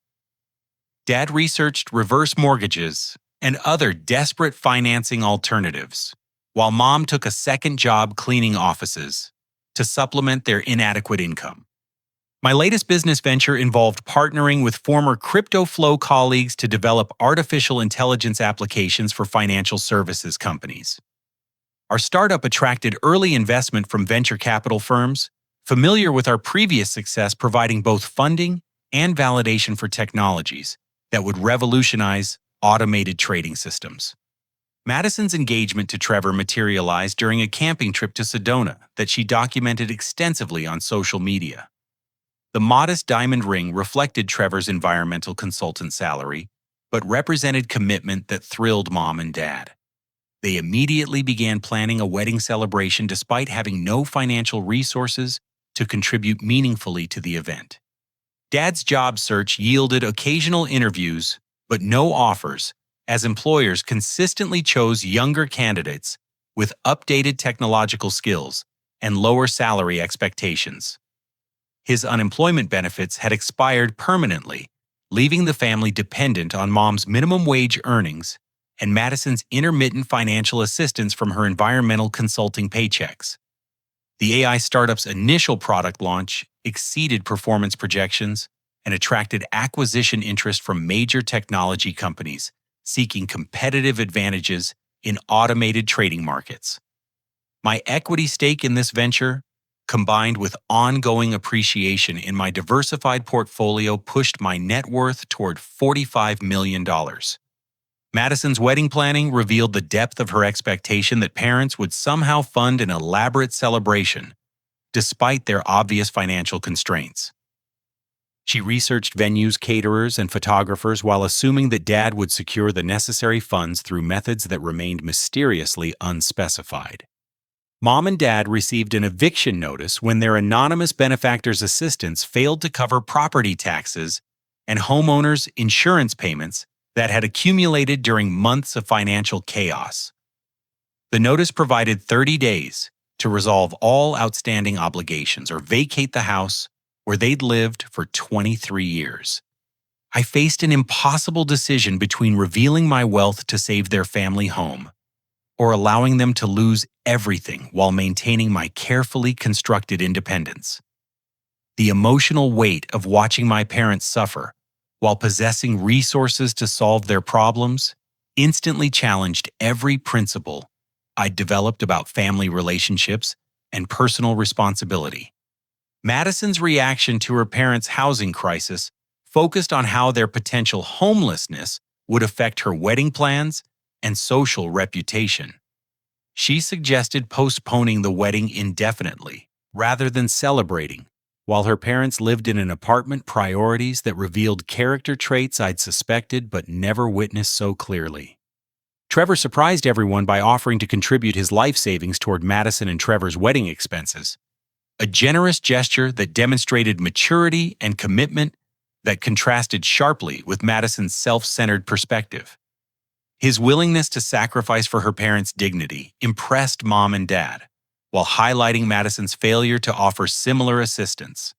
Dad researched reverse mortgages and other desperate financing alternatives, while Mom took a second job cleaning offices to supplement their inadequate income. My latest business venture involved partnering with former CryptoFlow colleagues to develop artificial intelligence applications for financial services companies. Our startup attracted early investment from venture capital firms, familiar with our previous success providing both funding and validation for technologies that would revolutionize automated trading systems. Madison's engagement to Trevor materialized during a camping trip to Sedona that she documented extensively on social media. The modest diamond ring reflected Trevor's environmental consultant salary, but represented commitment that thrilled Mom and Dad. They immediately began planning a wedding celebration despite having no financial resources to contribute meaningfully to the event. Dad's job search yielded occasional interviews, but no offers, as employers consistently chose younger candidates with updated technological skills and lower salary expectations. His unemployment benefits had expired permanently, leaving the family dependent on Mom's minimum wage earnings and Madison's intermittent financial assistance from her environmental consulting paychecks. The AI startup's initial product launch exceeded performance projections and attracted acquisition interest from major technology companies seeking competitive advantages in automated trading markets. My equity stake in this venture, combined with ongoing appreciation in my diversified portfolio, pushed my net worth toward $45 million. Madison's wedding planning revealed the depth of her expectation that parents would somehow fund an elaborate celebration, despite their obvious financial constraints. She researched venues, caterers, and photographers while assuming that Dad would secure the necessary funds through methods that remained mysteriously unspecified. Mom and Dad received an eviction notice when their anonymous benefactor's assistance failed to cover property taxes and homeowners' insurance payments that had accumulated during months of financial chaos. The notice provided 30 days to resolve all outstanding obligations or vacate the house where they'd lived for 23 years. I faced an impossible decision between revealing my wealth to save their family home or allowing them to lose everything while maintaining my carefully constructed independence. The emotional weight of watching my parents suffer while possessing resources to solve their problems instantly challenged every principle I'd developed about family relationships and personal responsibility. Madison's reaction to her parents' housing crisis focused on how their potential homelessness would affect her wedding plans and social reputation. She suggested postponing the wedding indefinitely rather than celebrating, while her parents lived in an apartment priorities that revealed character traits I'd suspected but never witnessed so clearly. Trevor surprised everyone by offering to contribute his life savings toward Madison and Trevor's wedding expenses, a generous gesture that demonstrated maturity and commitment that contrasted sharply with Madison's self-centered perspective. His willingness to sacrifice for her parents' dignity impressed Mom and Dad, while highlighting Madison's failure to offer similar assistance.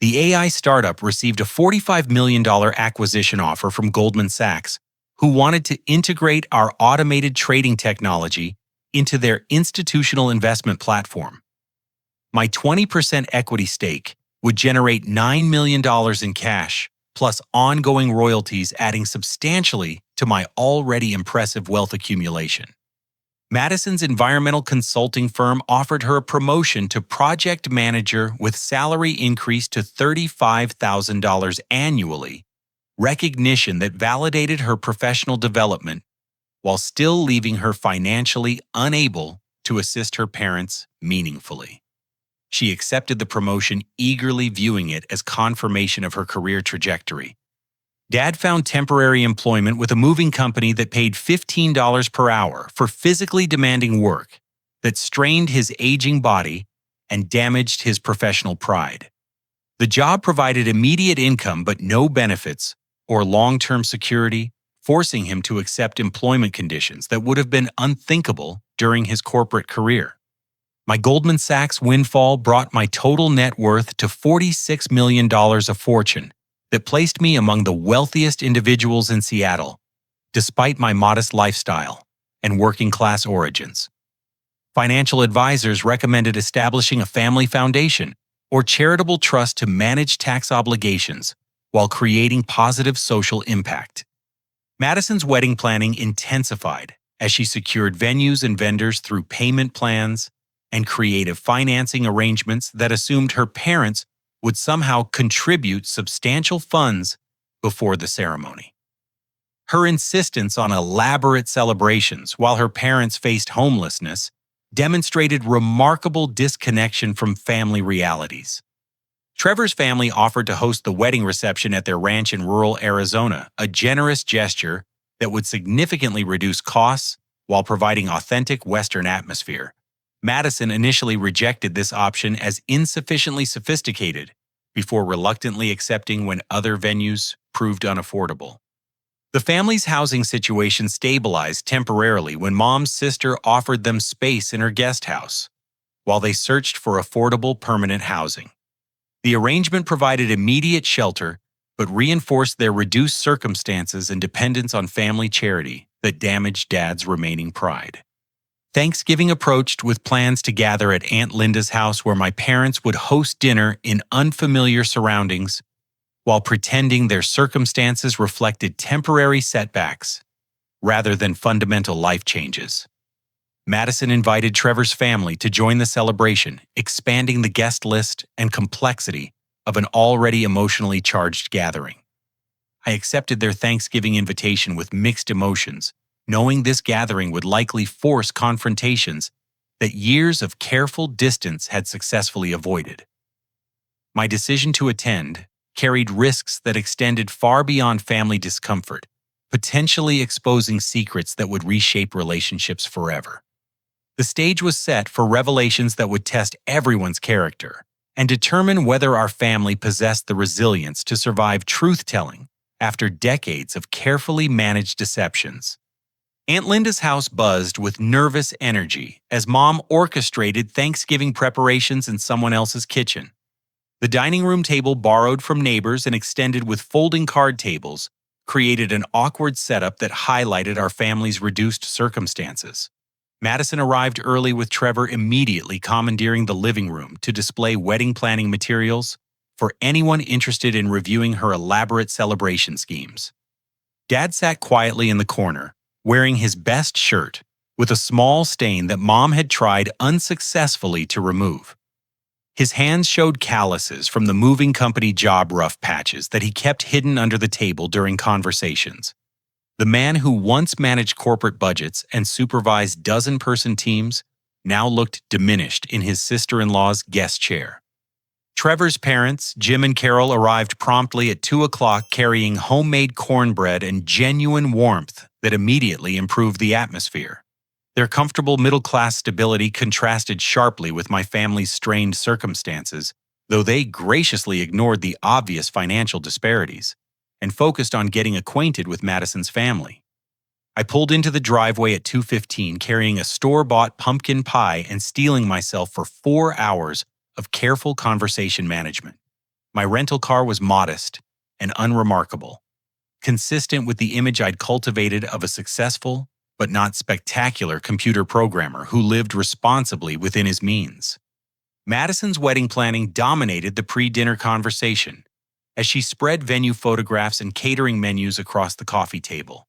The AI startup received a $45 million acquisition offer from Goldman Sachs, who wanted to integrate our automated trading technology into their institutional investment platform. My 20% equity stake would generate $9 million in cash, plus ongoing royalties adding substantially to my already impressive wealth accumulation. Madison's environmental consulting firm offered her a promotion to project manager with salary increase to $35,000 annually, recognition that validated her professional development while still leaving her financially unable to assist her parents meaningfully. She accepted the promotion, eagerly viewing it as confirmation of her career trajectory. Dad found temporary employment with a moving company that paid $15 per hour for physically demanding work that strained his aging body and damaged his professional pride. The job provided immediate income but no benefits or long-term security, forcing him to accept employment conditions that would have been unthinkable during his corporate career. My Goldman Sachs windfall brought my total net worth to $46 million a fortune that placed me among the wealthiest individuals in Seattle, despite my modest lifestyle and working-class origins. Financial advisors recommended establishing a family foundation or charitable trust to manage tax obligations while creating positive social impact. Madison's wedding planning intensified as she secured venues and vendors through payment plans and creative financing arrangements that assumed her parents would somehow contribute substantial funds before the ceremony. Her insistence on elaborate celebrations while her parents faced homelessness demonstrated remarkable disconnection from family realities. Trevor's family offered to host the wedding reception at their ranch in rural Arizona, a generous gesture that would significantly reduce costs while providing authentic Western atmosphere. Madison initially rejected this option as insufficiently sophisticated before reluctantly accepting when other venues proved unaffordable. The family's housing situation stabilized temporarily when Mom's sister offered them space in her guest house, while they searched for affordable permanent housing. The arrangement provided immediate shelter, but reinforced their reduced circumstances and dependence on family charity that damaged Dad's remaining pride. Thanksgiving approached with plans to gather at Aunt Linda's house where my parents would host dinner in unfamiliar surroundings while pretending their circumstances reflected temporary setbacks rather than fundamental life changes. Madison invited Trevor's family to join the celebration, expanding the guest list and complexity of an already emotionally charged gathering. I accepted their Thanksgiving invitation with mixed emotions, knowing this gathering would likely force confrontations that years of careful distance had successfully avoided. My decision to attend carried risks that extended far beyond family discomfort, potentially exposing secrets that would reshape relationships forever. The stage was set for revelations that would test everyone's character and determine whether our family possessed the resilience to survive truth-telling after decades of carefully managed deceptions. Aunt Linda's house buzzed with nervous energy as Mom orchestrated Thanksgiving preparations in someone else's kitchen. The dining room table, borrowed from neighbors and extended with folding card tables, created an awkward setup that highlighted our family's reduced circumstances. Madison arrived early with Trevor immediately commandeering the living room to display wedding planning materials for anyone interested in reviewing her elaborate celebration schemes. Dad sat quietly in the corner, wearing his best shirt, with a small stain that Mom had tried unsuccessfully to remove. His hands showed calluses from the moving company job rough patches that he kept hidden under the table during conversations. The man who once managed corporate budgets and supervised dozen-person teams now looked diminished in his sister-in-law's guest chair. Trevor's parents, Jim and Carol, arrived promptly at 2 o'clock carrying homemade cornbread and genuine warmth that immediately improved the atmosphere. Their comfortable middle-class stability contrasted sharply with my family's strained circumstances, though they graciously ignored the obvious financial disparities and focused on getting acquainted with Madison's family. I pulled into the driveway at 2:15 carrying a store-bought pumpkin pie and steeling myself for 4 hours of careful conversation management. My rental car was modest and unremarkable, consistent with the image I'd cultivated of a successful but not spectacular computer programmer who lived responsibly within his means. Madison's wedding planning dominated the pre-dinner conversation as she spread venue photographs and catering menus across the coffee table.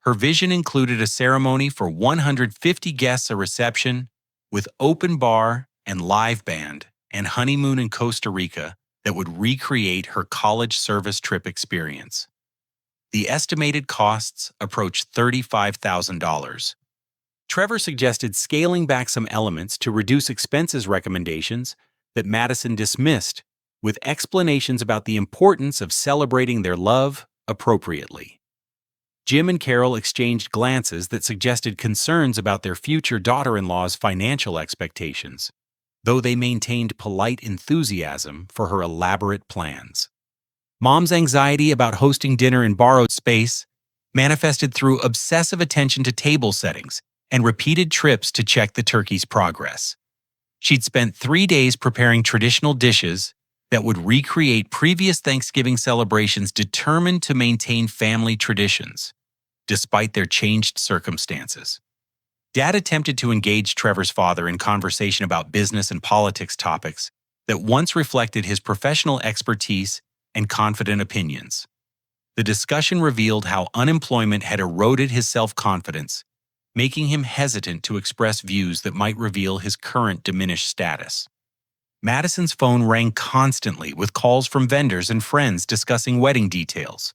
Her vision included a ceremony for 150 guests, a reception with open bar and live band, and honeymoon in Costa Rica that would recreate her college service trip experience. The estimated costs approached $35,000. Trevor suggested scaling back some elements to reduce expenses recommendations that Madison dismissed, with explanations about the importance of celebrating their love appropriately. Jim and Carol exchanged glances that suggested concerns about their future daughter-in-law's financial expectations, though they maintained polite enthusiasm for her elaborate plans. Mom's anxiety about hosting dinner in borrowed space manifested through obsessive attention to table settings and repeated trips to check the turkey's progress. She'd spent 3 days preparing traditional dishes that would recreate previous Thanksgiving celebrations, determined to maintain family traditions, despite their changed circumstances. Dad attempted to engage Trevor's father in conversation about business and politics topics that once reflected his professional expertise and confident opinions. The discussion revealed how unemployment had eroded his self-confidence, making him hesitant to express views that might reveal his current diminished status. Madison's phone rang constantly with calls from vendors and friends discussing wedding details.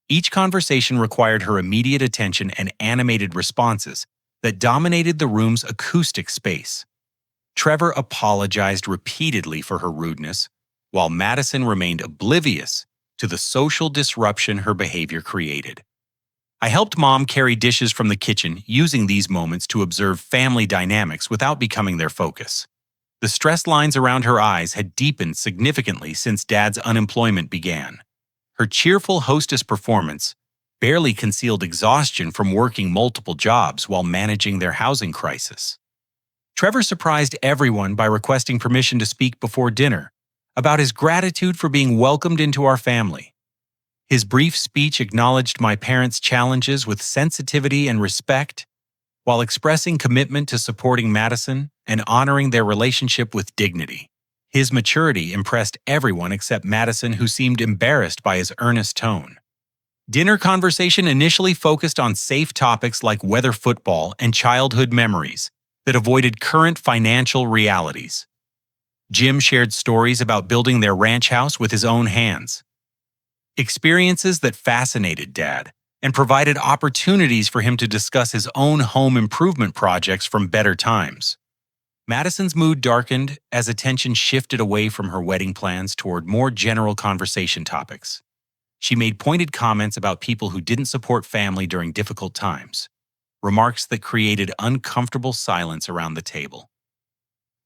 Each conversation required her immediate attention and animated responses that dominated the room's acoustic space. Trevor apologized repeatedly for her rudeness, while Madison remained oblivious to the social disruption her behavior created. I helped Mom carry dishes from the kitchen, using these moments to observe family dynamics without becoming their focus. The stress lines around her eyes had deepened significantly since Dad's unemployment began. Her cheerful hostess performance barely concealed exhaustion from working multiple jobs while managing their housing crisis. Trevor surprised everyone by requesting permission to speak before dinner about his gratitude for being welcomed into our family. His brief speech acknowledged my parents' challenges with sensitivity and respect, while expressing commitment to supporting Madison and honoring their relationship with dignity. His maturity impressed everyone except Madison, who seemed embarrassed by his earnest tone. Dinner conversation initially focused on safe topics like weather football and childhood memories that avoided current financial realities. Jim shared stories about building their ranch house with his own hands, experiences that fascinated Dad and provided opportunities for him to discuss his own home improvement projects from better times. Madison's mood darkened as attention shifted away from her wedding plans toward more general conversation topics. She made pointed comments about people who didn't support family during difficult times, remarks that created uncomfortable silence around the table.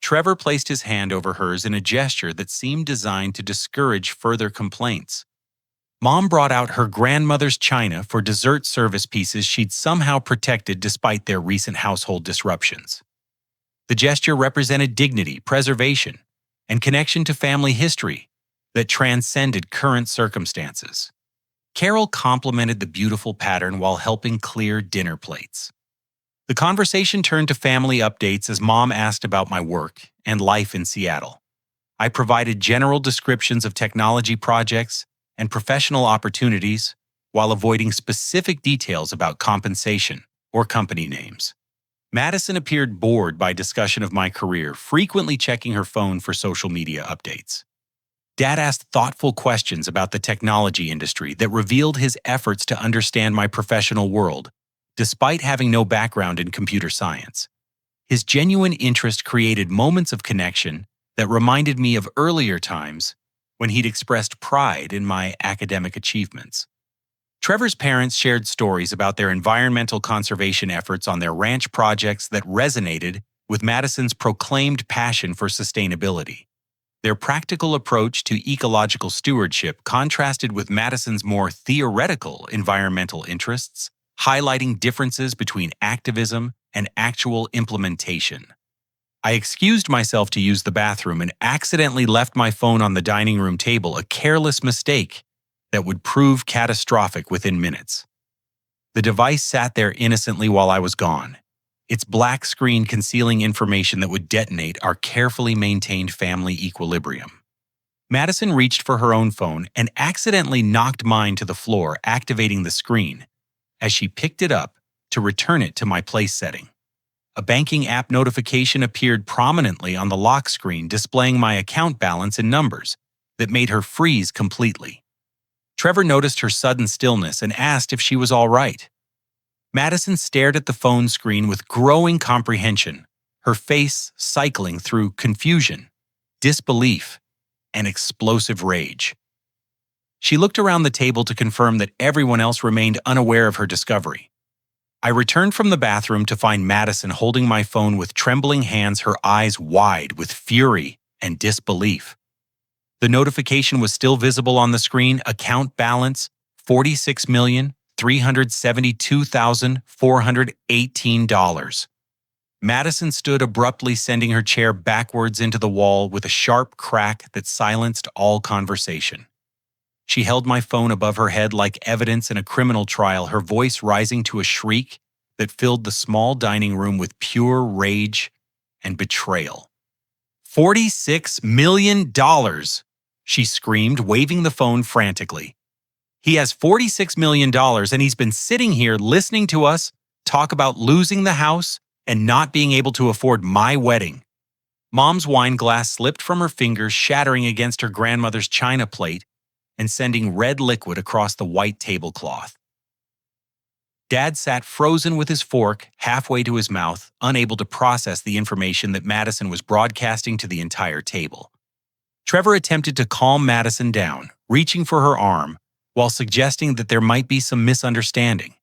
Trevor placed his hand over hers in a gesture that seemed designed to discourage further complaints. Mom brought out her grandmother's china for dessert service pieces she'd somehow protected despite their recent household disruptions. The gesture represented dignity, preservation, and connection to family history that transcended current circumstances. Carol complimented the beautiful pattern while helping clear dinner plates. The conversation turned to family updates as Mom asked about my work and life in Seattle. I provided general descriptions of technology projects and professional opportunities while avoiding specific details about compensation or company names. Madison appeared bored by discussion of my career, frequently checking her phone for social media updates. Dad asked thoughtful questions about the technology industry that revealed his efforts to understand my professional world, despite having no background in computer science. His genuine interest created moments of connection that reminded me of earlier times when he'd expressed pride in my academic achievements. Trevor's parents shared stories about their environmental conservation efforts on their ranch projects that resonated with Madison's proclaimed passion for sustainability. Their practical approach to ecological stewardship contrasted with Madison's more theoretical environmental interests, highlighting differences between activism and actual implementation. I excused myself to use the bathroom and accidentally left my phone on the dining room table, a careless mistake that would prove catastrophic within minutes. The device sat there innocently while I was gone, its black screen concealing information that would detonate our carefully maintained family equilibrium. Madison reached for her own phone and accidentally knocked mine to the floor, activating the screen as she picked it up to return it to my place setting. A banking app notification appeared prominently on the lock screen, displaying my account balance in numbers that made her freeze completely. Trevor noticed her sudden stillness and asked if she was all right. Madison stared at the phone screen with growing comprehension, her face cycling through confusion, disbelief, and explosive rage. She looked around the table to confirm that everyone else remained unaware of her discovery. I returned from the bathroom to find Madison holding my phone with trembling hands, her eyes wide with fury and disbelief. The notification was still visible on the screen: account balance $46,372,418. Madison stood abruptly, sending her chair backwards into the wall with a sharp crack that silenced all conversation. She held my phone above her head like evidence in a criminal trial, her voice rising to a shriek that filled the small dining room with pure rage and betrayal. $46 million, she screamed, waving the phone frantically. He has $46 million and he's been sitting here listening to us talk about losing the house and not being able to afford my wedding. Mom's wine glass slipped from her fingers, shattering against her grandmother's china plate and sending red liquid across the white tablecloth. Dad sat frozen with his fork halfway to his mouth, unable to process the information that Madison was broadcasting to the entire table. Trevor attempted to calm Madison down, reaching for her arm while suggesting that there might be some misunderstanding.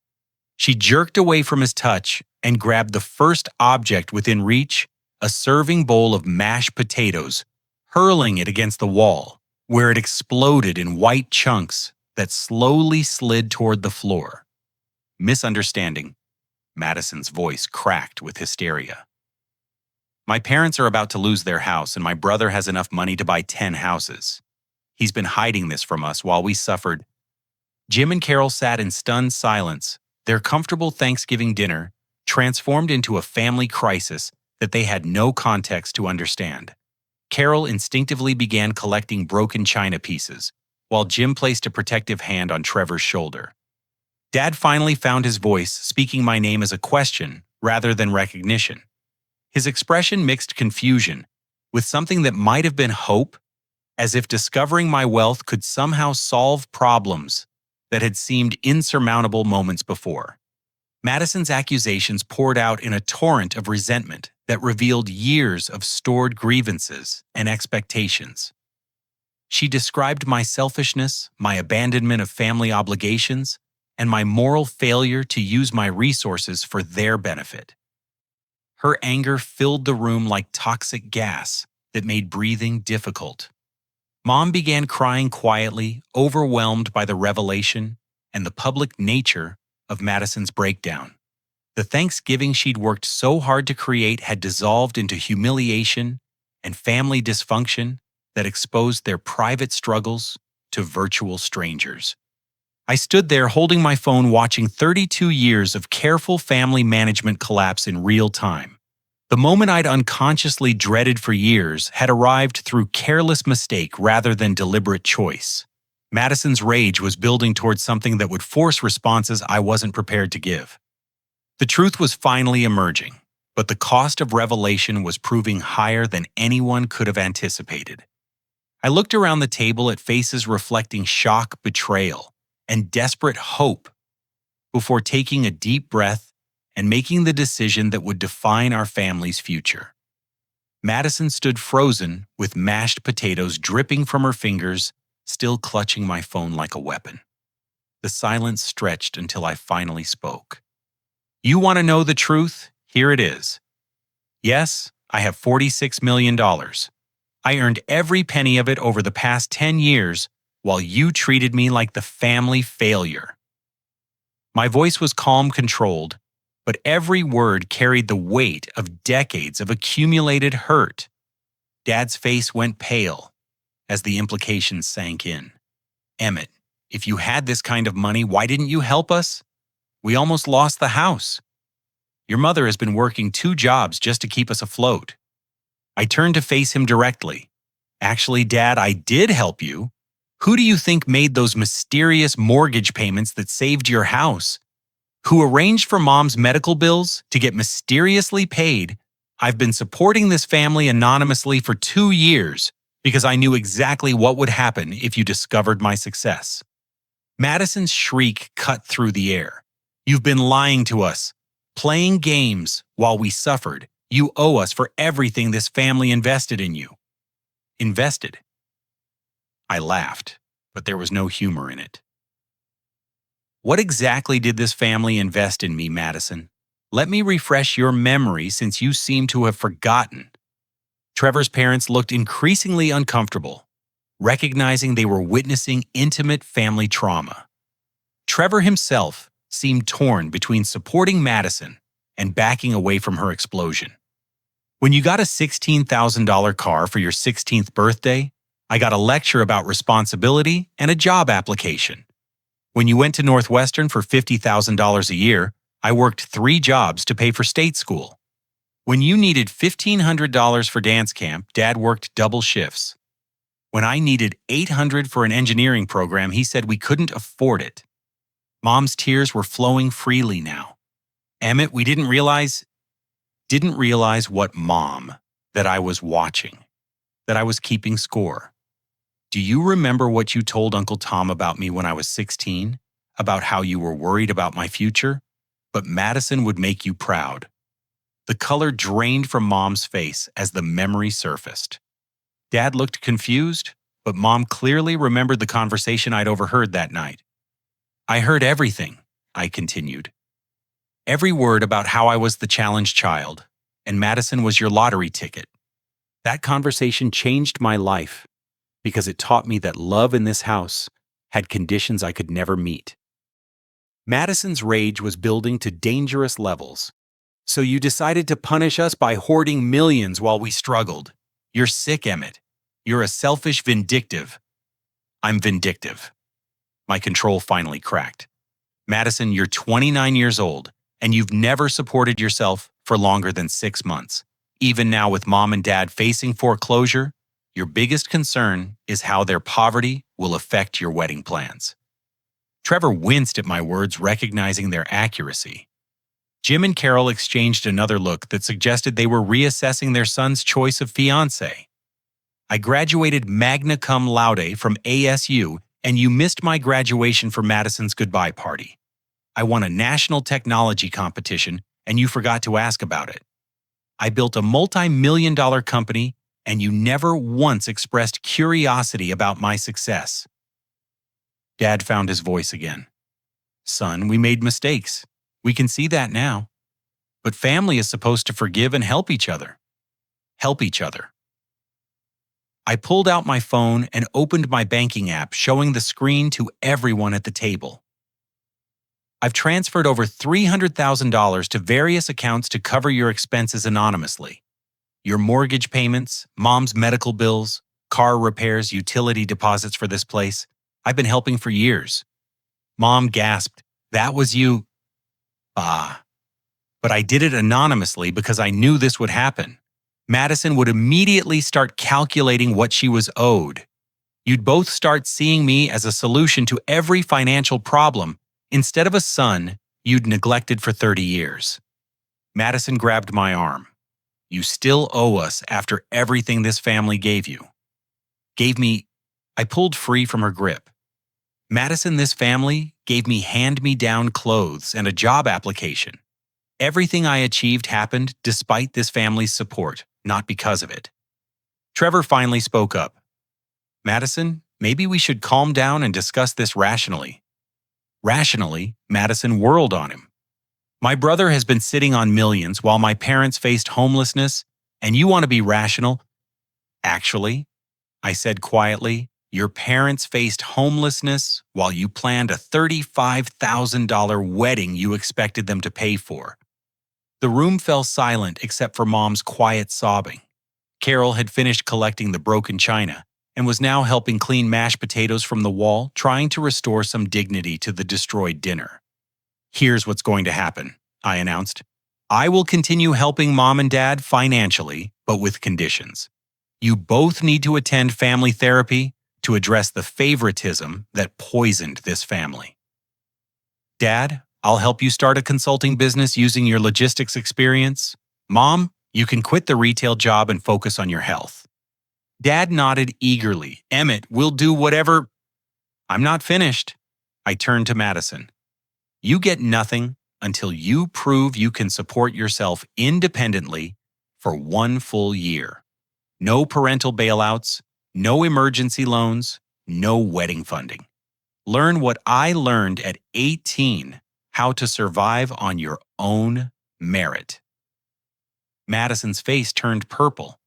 She jerked away from his touch and grabbed the first object within reach, a serving bowl of mashed potatoes, hurling it against the wall, where it exploded in white chunks that slowly slid toward the floor. Misunderstanding. Madison's voice cracked with hysteria. My parents are about to lose their house, and my brother has enough money to buy 10 houses. He's been hiding this from us while we suffered. Jim and Carol sat in stunned silence, their comfortable Thanksgiving dinner transformed into a family crisis that they had no context to understand. Carol instinctively began collecting broken china pieces, while Jim placed a protective hand on Trevor's shoulder. Dad finally found his voice, speaking my name as a question rather than recognition. His expression mixed confusion with something that might have been hope, as if discovering my wealth could somehow solve problems that had seemed insurmountable moments before. Madison's accusations poured out in a torrent of resentment that revealed years of stored grievances and expectations. She described my selfishness, my abandonment of family obligations, and my moral failure to use my resources for their benefit. Her anger filled the room like toxic gas that made breathing difficult. Mom began crying quietly, overwhelmed by the revelation and the public nature of Madison's breakdown. The Thanksgiving she'd worked so hard to create had dissolved into humiliation and family dysfunction that exposed their private struggles to virtual strangers. I stood there holding my phone, watching 32 years of careful family management collapse in real time. The moment I'd unconsciously dreaded for years had arrived through careless mistake rather than deliberate choice. Madison's rage was building towards something that would force responses I wasn't prepared to give. The truth was finally emerging, but the cost of revelation was proving higher than anyone could have anticipated. I looked around the table at faces reflecting shock, betrayal, and desperate hope before taking a deep breath and making the decision that would define our family's future. Madison stood frozen with mashed potatoes dripping from her fingers, still clutching my phone like a weapon. The silence stretched until I finally spoke. You want to know the truth? Here it is. Yes, I have $46 million. I earned every penny of it over the past 10 years while you treated me like the family failure. My voice was calm, controlled, but every word carried the weight of decades of accumulated hurt. Dad's face went pale as the implications sank in. Emmett, if you had this kind of money, why didn't you help us? We almost lost the house. Your mother has been working 2 jobs just to keep us afloat. I turned to face him directly. Actually, Dad, I did help you. Who do you think made those mysterious mortgage payments that saved your house? Who arranged for Mom's medical bills to get mysteriously paid? I've been supporting this family anonymously for 2 years because I knew exactly what would happen if you discovered my success. Madison's shriek cut through the air. You've been lying to us, playing games while we suffered. You owe us for everything this family invested in you. Invested? I laughed, but there was no humor in it. What exactly did this family invest in me, Madison? Let me refresh your memory since you seem to have forgotten. Trevor's parents looked increasingly uncomfortable, recognizing they were witnessing intimate family trauma. Trevor himself seemed torn between supporting Madison and backing away from her explosion. When you got a $16,000 car for your 16th birthday, I got a lecture about responsibility and a job application. When you went to Northwestern for $50,000 a year, I worked 3 jobs to pay for state school. When you needed $1,500 for dance camp, Dad worked double shifts. When I needed $800 for an engineering program, he said we couldn't afford it. Mom's tears were flowing freely now. Emmett, we didn't realize what Mom, that I was watching, that I was keeping score. Do you remember what you told Uncle Tom about me when I was 16? About how you were worried about my future? But Madison would make you proud. The color drained from Mom's face as the memory surfaced. Dad looked confused, but Mom clearly remembered the conversation I'd overheard that night. I heard everything, I continued. Every word about how I was the challenged child, and Madison was your lottery ticket. That conversation changed my life because it taught me that love in this house had conditions I could never meet. Madison's rage was building to dangerous levels. So you decided to punish us by hoarding millions while we struggled. You're sick, Emmett. You're a selfish vindictive. I'm vindictive. My control finally cracked. Madison, you're 29 years old, and you've never supported yourself for longer than 6 months. Even now with Mom and Dad facing foreclosure, your biggest concern is how their poverty will affect your wedding plans. Trevor winced at my words, recognizing their accuracy. Jim and Carol exchanged another look that suggested they were reassessing their son's choice of fiancé. I graduated magna cum laude from ASU, and you missed my graduation for Madison's goodbye party. I won a national technology competition, and you forgot to ask about it. I built a multi-million-dollar company, and you never once expressed curiosity about my success. Dad found his voice again. Son, we made mistakes. We can see that now. But family is supposed to forgive and help each other. Help each other. I pulled out my phone and opened my banking app, showing the screen to everyone at the table. I've transferred over $300,000 to various accounts to cover your expenses anonymously. Your mortgage payments, Mom's medical bills, car repairs, utility deposits for this place. I've been helping for years. Mom gasped, "That was you?" Ah. But I did it anonymously because I knew this would happen. Madison would immediately start calculating what she was owed. You'd both start seeing me as a solution to every financial problem instead of a son you'd neglected for 30 years. Madison grabbed my arm. You still owe us after everything this family gave you. I pulled free from her grip. Madison, this family gave me hand-me-down clothes and a job application. Everything I achieved happened despite this family's support, not because of it. Trevor finally spoke up. Madison, maybe we should calm down and discuss this rationally. Rationally, Madison whirled on him. My brother has been sitting on millions while my parents faced homelessness, and you want to be rational? Actually, I said quietly, Your parents faced homelessness while you planned a $35,000 wedding you expected them to pay for. The room fell silent except for Mom's quiet sobbing. Carol had finished collecting the broken china and was now helping clean mashed potatoes from the wall, trying to restore some dignity to the destroyed dinner. "Here's what's going to happen," I announced. "I will continue helping Mom and Dad financially, but with conditions. You both need to attend family therapy to address the favoritism that poisoned this family. Dad, I'll help you start a consulting business using your logistics experience. Mom, you can quit the retail job and focus on your health." Dad nodded eagerly. "Emmett, we'll do whatever—" "I'm not finished." I turned to Madison. "You get nothing until you prove you can support yourself independently for 1 full year. No parental bailouts, no emergency loans, no wedding funding. Learn what I learned at 18, how to survive on your own merit." Madison's face turned purple.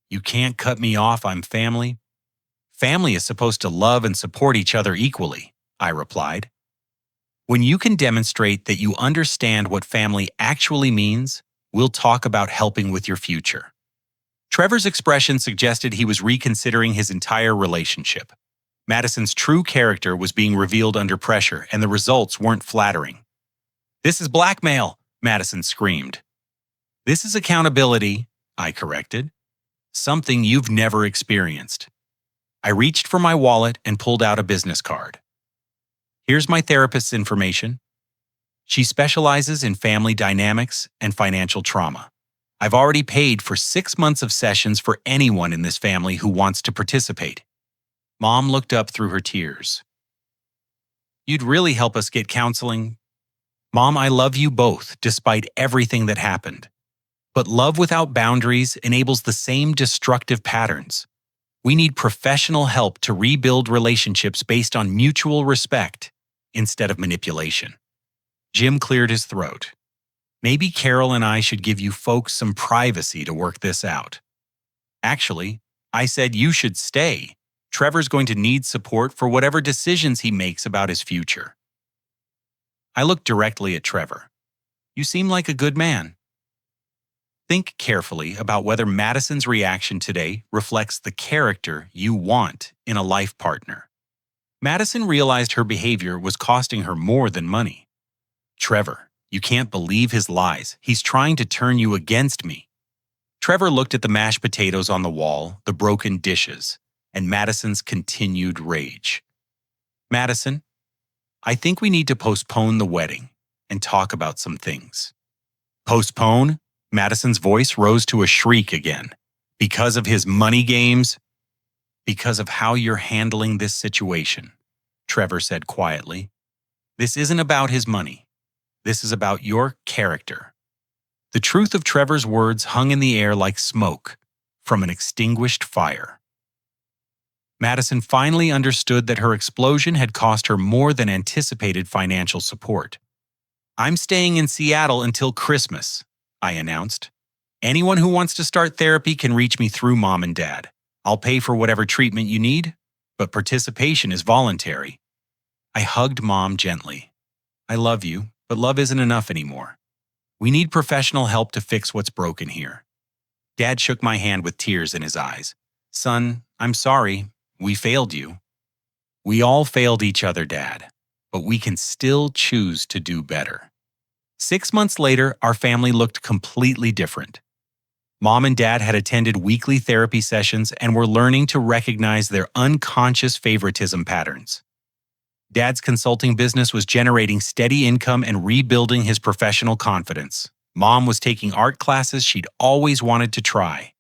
"You can't cut me off, I'm family." "Family is supposed to love and support each other equally," I replied. "When you can demonstrate that you understand what family actually means, we'll talk about helping with your future." Trevor's expression suggested he was reconsidering his entire relationship. Madison's true character was being revealed under pressure, and the results weren't flattering. "This is blackmail," Madison screamed. "This is accountability," I corrected. "Something you've never experienced." I reached for my wallet and pulled out a business card. "Here's my therapist's information. She specializes in family dynamics and financial trauma. I've already paid for 6 months of sessions for anyone in this family who wants to participate." Mom looked up through her tears. "You'd really help us get counseling." "Mom, I love you both, despite everything that happened. But love without boundaries enables the same destructive patterns. We need professional help to rebuild relationships based on mutual respect instead of manipulation." Jim cleared his throat. "Maybe Carol and I should give you folks some privacy to work this out." "Actually, I said you should stay. Trevor's going to need support for whatever decisions he makes about his future." I looked directly at Trevor. "You seem like a good man." Think carefully about whether Madison's reaction today reflects the character you want in a life partner. Madison realized her behavior was costing her more than money. "Trevor, you can't believe his lies. He's trying to turn you against me." Trevor looked at the mashed potatoes on the wall, the broken dishes, and Madison's continued rage. "Madison, I think we need to postpone the wedding and talk about some things." "Postpone?" Madison's voice rose to a shriek again. "Because of his money games?" "Because of how you're handling this situation," Trevor said quietly. "This isn't about his money. This is about your character." The truth of Trevor's words hung in the air like smoke from an extinguished fire. Madison finally understood that her explosion had cost her more than anticipated financial support. "I'm staying in Seattle until Christmas," I announced. "Anyone who wants to start therapy can reach me through Mom and Dad. I'll pay for whatever treatment you need, but participation is voluntary." I hugged Mom gently. "I love you, but love isn't enough anymore. We need professional help to fix what's broken here." Dad shook my hand with tears in his eyes. "Son, I'm sorry. We failed you." "We all failed each other, Dad, but we can still choose to do better." 6 months later, our family looked completely different. Mom and Dad had attended weekly therapy sessions and were learning to recognize their unconscious favoritism patterns. Dad's consulting business was generating steady income and rebuilding his professional confidence. Mom was taking art classes she'd always wanted to try.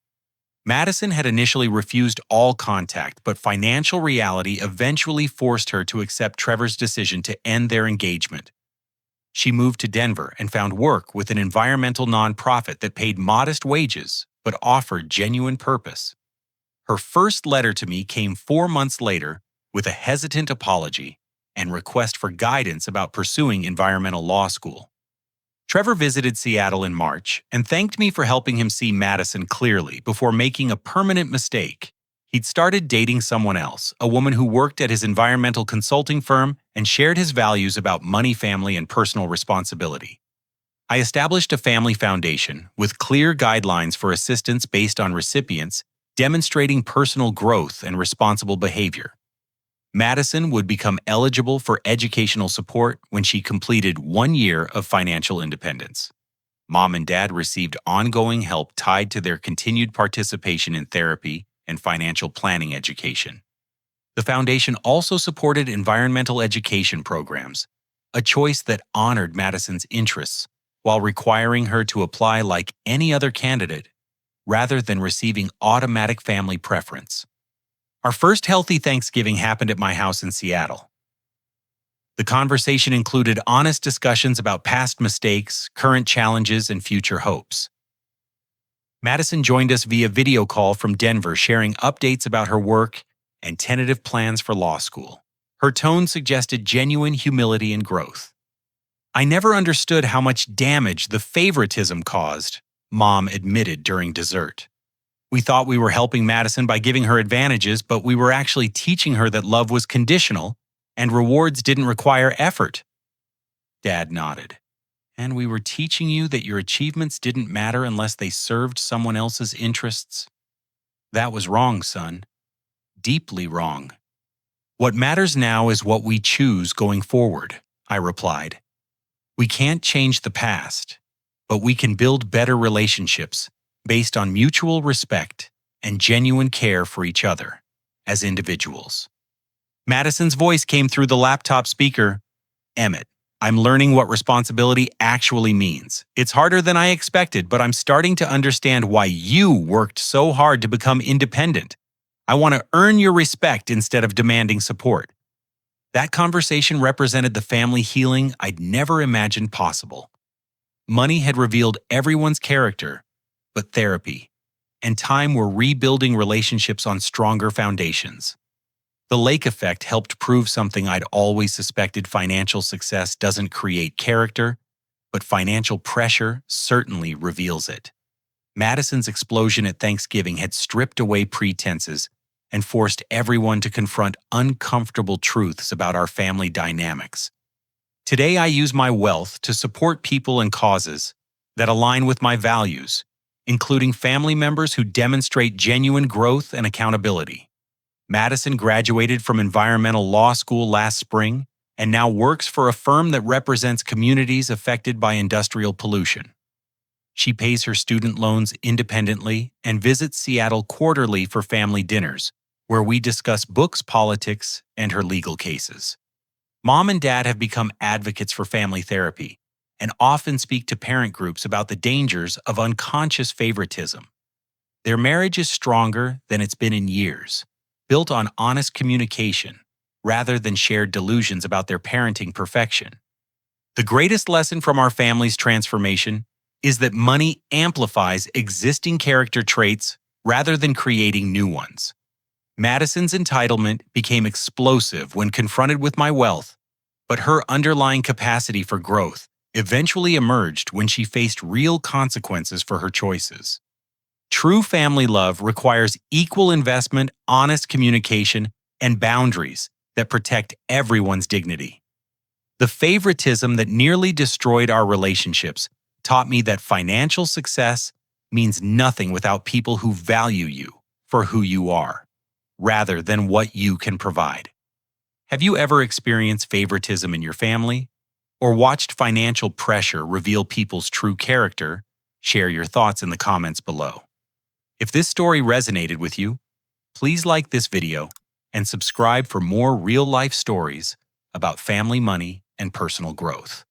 Madison had initially refused all contact, but financial reality eventually forced her to accept Trevor's decision to end their engagement. She moved to Denver and found work with an environmental nonprofit that paid modest wages but offered genuine purpose. Her first letter to me came 4 months later with a hesitant apology and request for guidance about pursuing environmental law school. Trevor visited Seattle in March and thanked me for helping him see Madison clearly before making a permanent mistake. He'd started dating someone else, a woman who worked at his environmental consulting firm and shared his values about money, family, and personal responsibility. I established a family foundation with clear guidelines for assistance based on recipients, demonstrating personal growth and responsible behavior. Madison would become eligible for educational support when she completed 1 year of financial independence. Mom and Dad received ongoing help tied to their continued participation in therapy and financial planning education. The foundation also supported environmental education programs, a choice that honored Madison's interests while requiring her to apply like any other candidate rather than receiving automatic family preference. Our first healthy Thanksgiving happened at my house in Seattle. The conversation included honest discussions about past mistakes, current challenges, and future hopes. Madison joined us via video call from Denver, sharing updates about her work and tentative plans for law school. Her tone suggested genuine humility and growth. "I never understood how much damage the favoritism caused," Mom admitted during dessert. "We thought we were helping Madison by giving her advantages, but we were actually teaching her that love was conditional and rewards didn't require effort." Dad nodded. "And we were teaching you that your achievements didn't matter unless they served someone else's interests?" "That was wrong, son. Deeply wrong. What matters now is what we choose going forward," I replied. "We can't change the past, but we can build better relationships based on mutual respect and genuine care for each other as individuals." Madison's voice came through the laptop speaker. "Emmett, I'm learning what responsibility actually means. It's harder than I expected, but I'm starting to understand why you worked so hard to become independent. I want to earn your respect instead of demanding support." That conversation represented the family healing I'd never imagined possible. Money had revealed everyone's character, but therapy and time were rebuilding relationships on stronger foundations. The lake effect helped prove something I'd always suspected: financial success doesn't create character, but financial pressure certainly reveals it. Madison's explosion at Thanksgiving had stripped away pretenses and forced everyone to confront uncomfortable truths about our family dynamics. Today, I use my wealth to support people and causes that align with my values, including family members who demonstrate genuine growth and accountability. Madison graduated from environmental law school last spring and now works for a firm that represents communities affected by industrial pollution. She pays her student loans independently and visits Seattle quarterly for family dinners, where we discuss books, politics, and her legal cases. Mom and Dad have become advocates for family therapy and often speak to parent groups about the dangers of unconscious favoritism. Their marriage is stronger than it's been in years, built on honest communication rather than shared delusions about their parenting perfection. The greatest lesson from our family's transformation is that money amplifies existing character traits rather than creating new ones. Madison's entitlement became explosive when confronted with my wealth, but her underlying capacity for growth eventually emerged when she faced real consequences for her choices. True family love requires equal investment, honest communication, and boundaries that protect everyone's dignity. The favoritism that nearly destroyed our relationships taught me that financial success means nothing without people who value you for who you are, rather than what you can provide. Have you ever experienced favoritism in your family? Or watched financial pressure reveal people's true character? Share your thoughts in the comments below. If this story resonated with you, please like this video and subscribe for more real-life stories about family money and personal growth.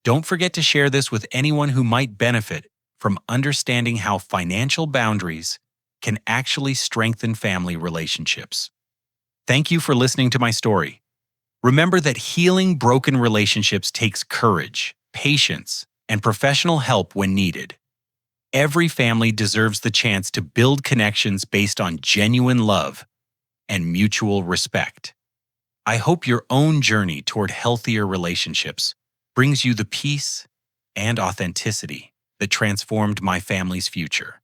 Don't forget to share this with anyone who might benefit from understanding how financial boundaries can actually strengthen family relationships. Thank you for listening to my story. Remember that healing broken relationships takes courage, patience, and professional help when needed. Every family deserves the chance to build connections based on genuine love and mutual respect. I hope your own journey toward healthier relationships brings you the peace and authenticity that transformed my family's future.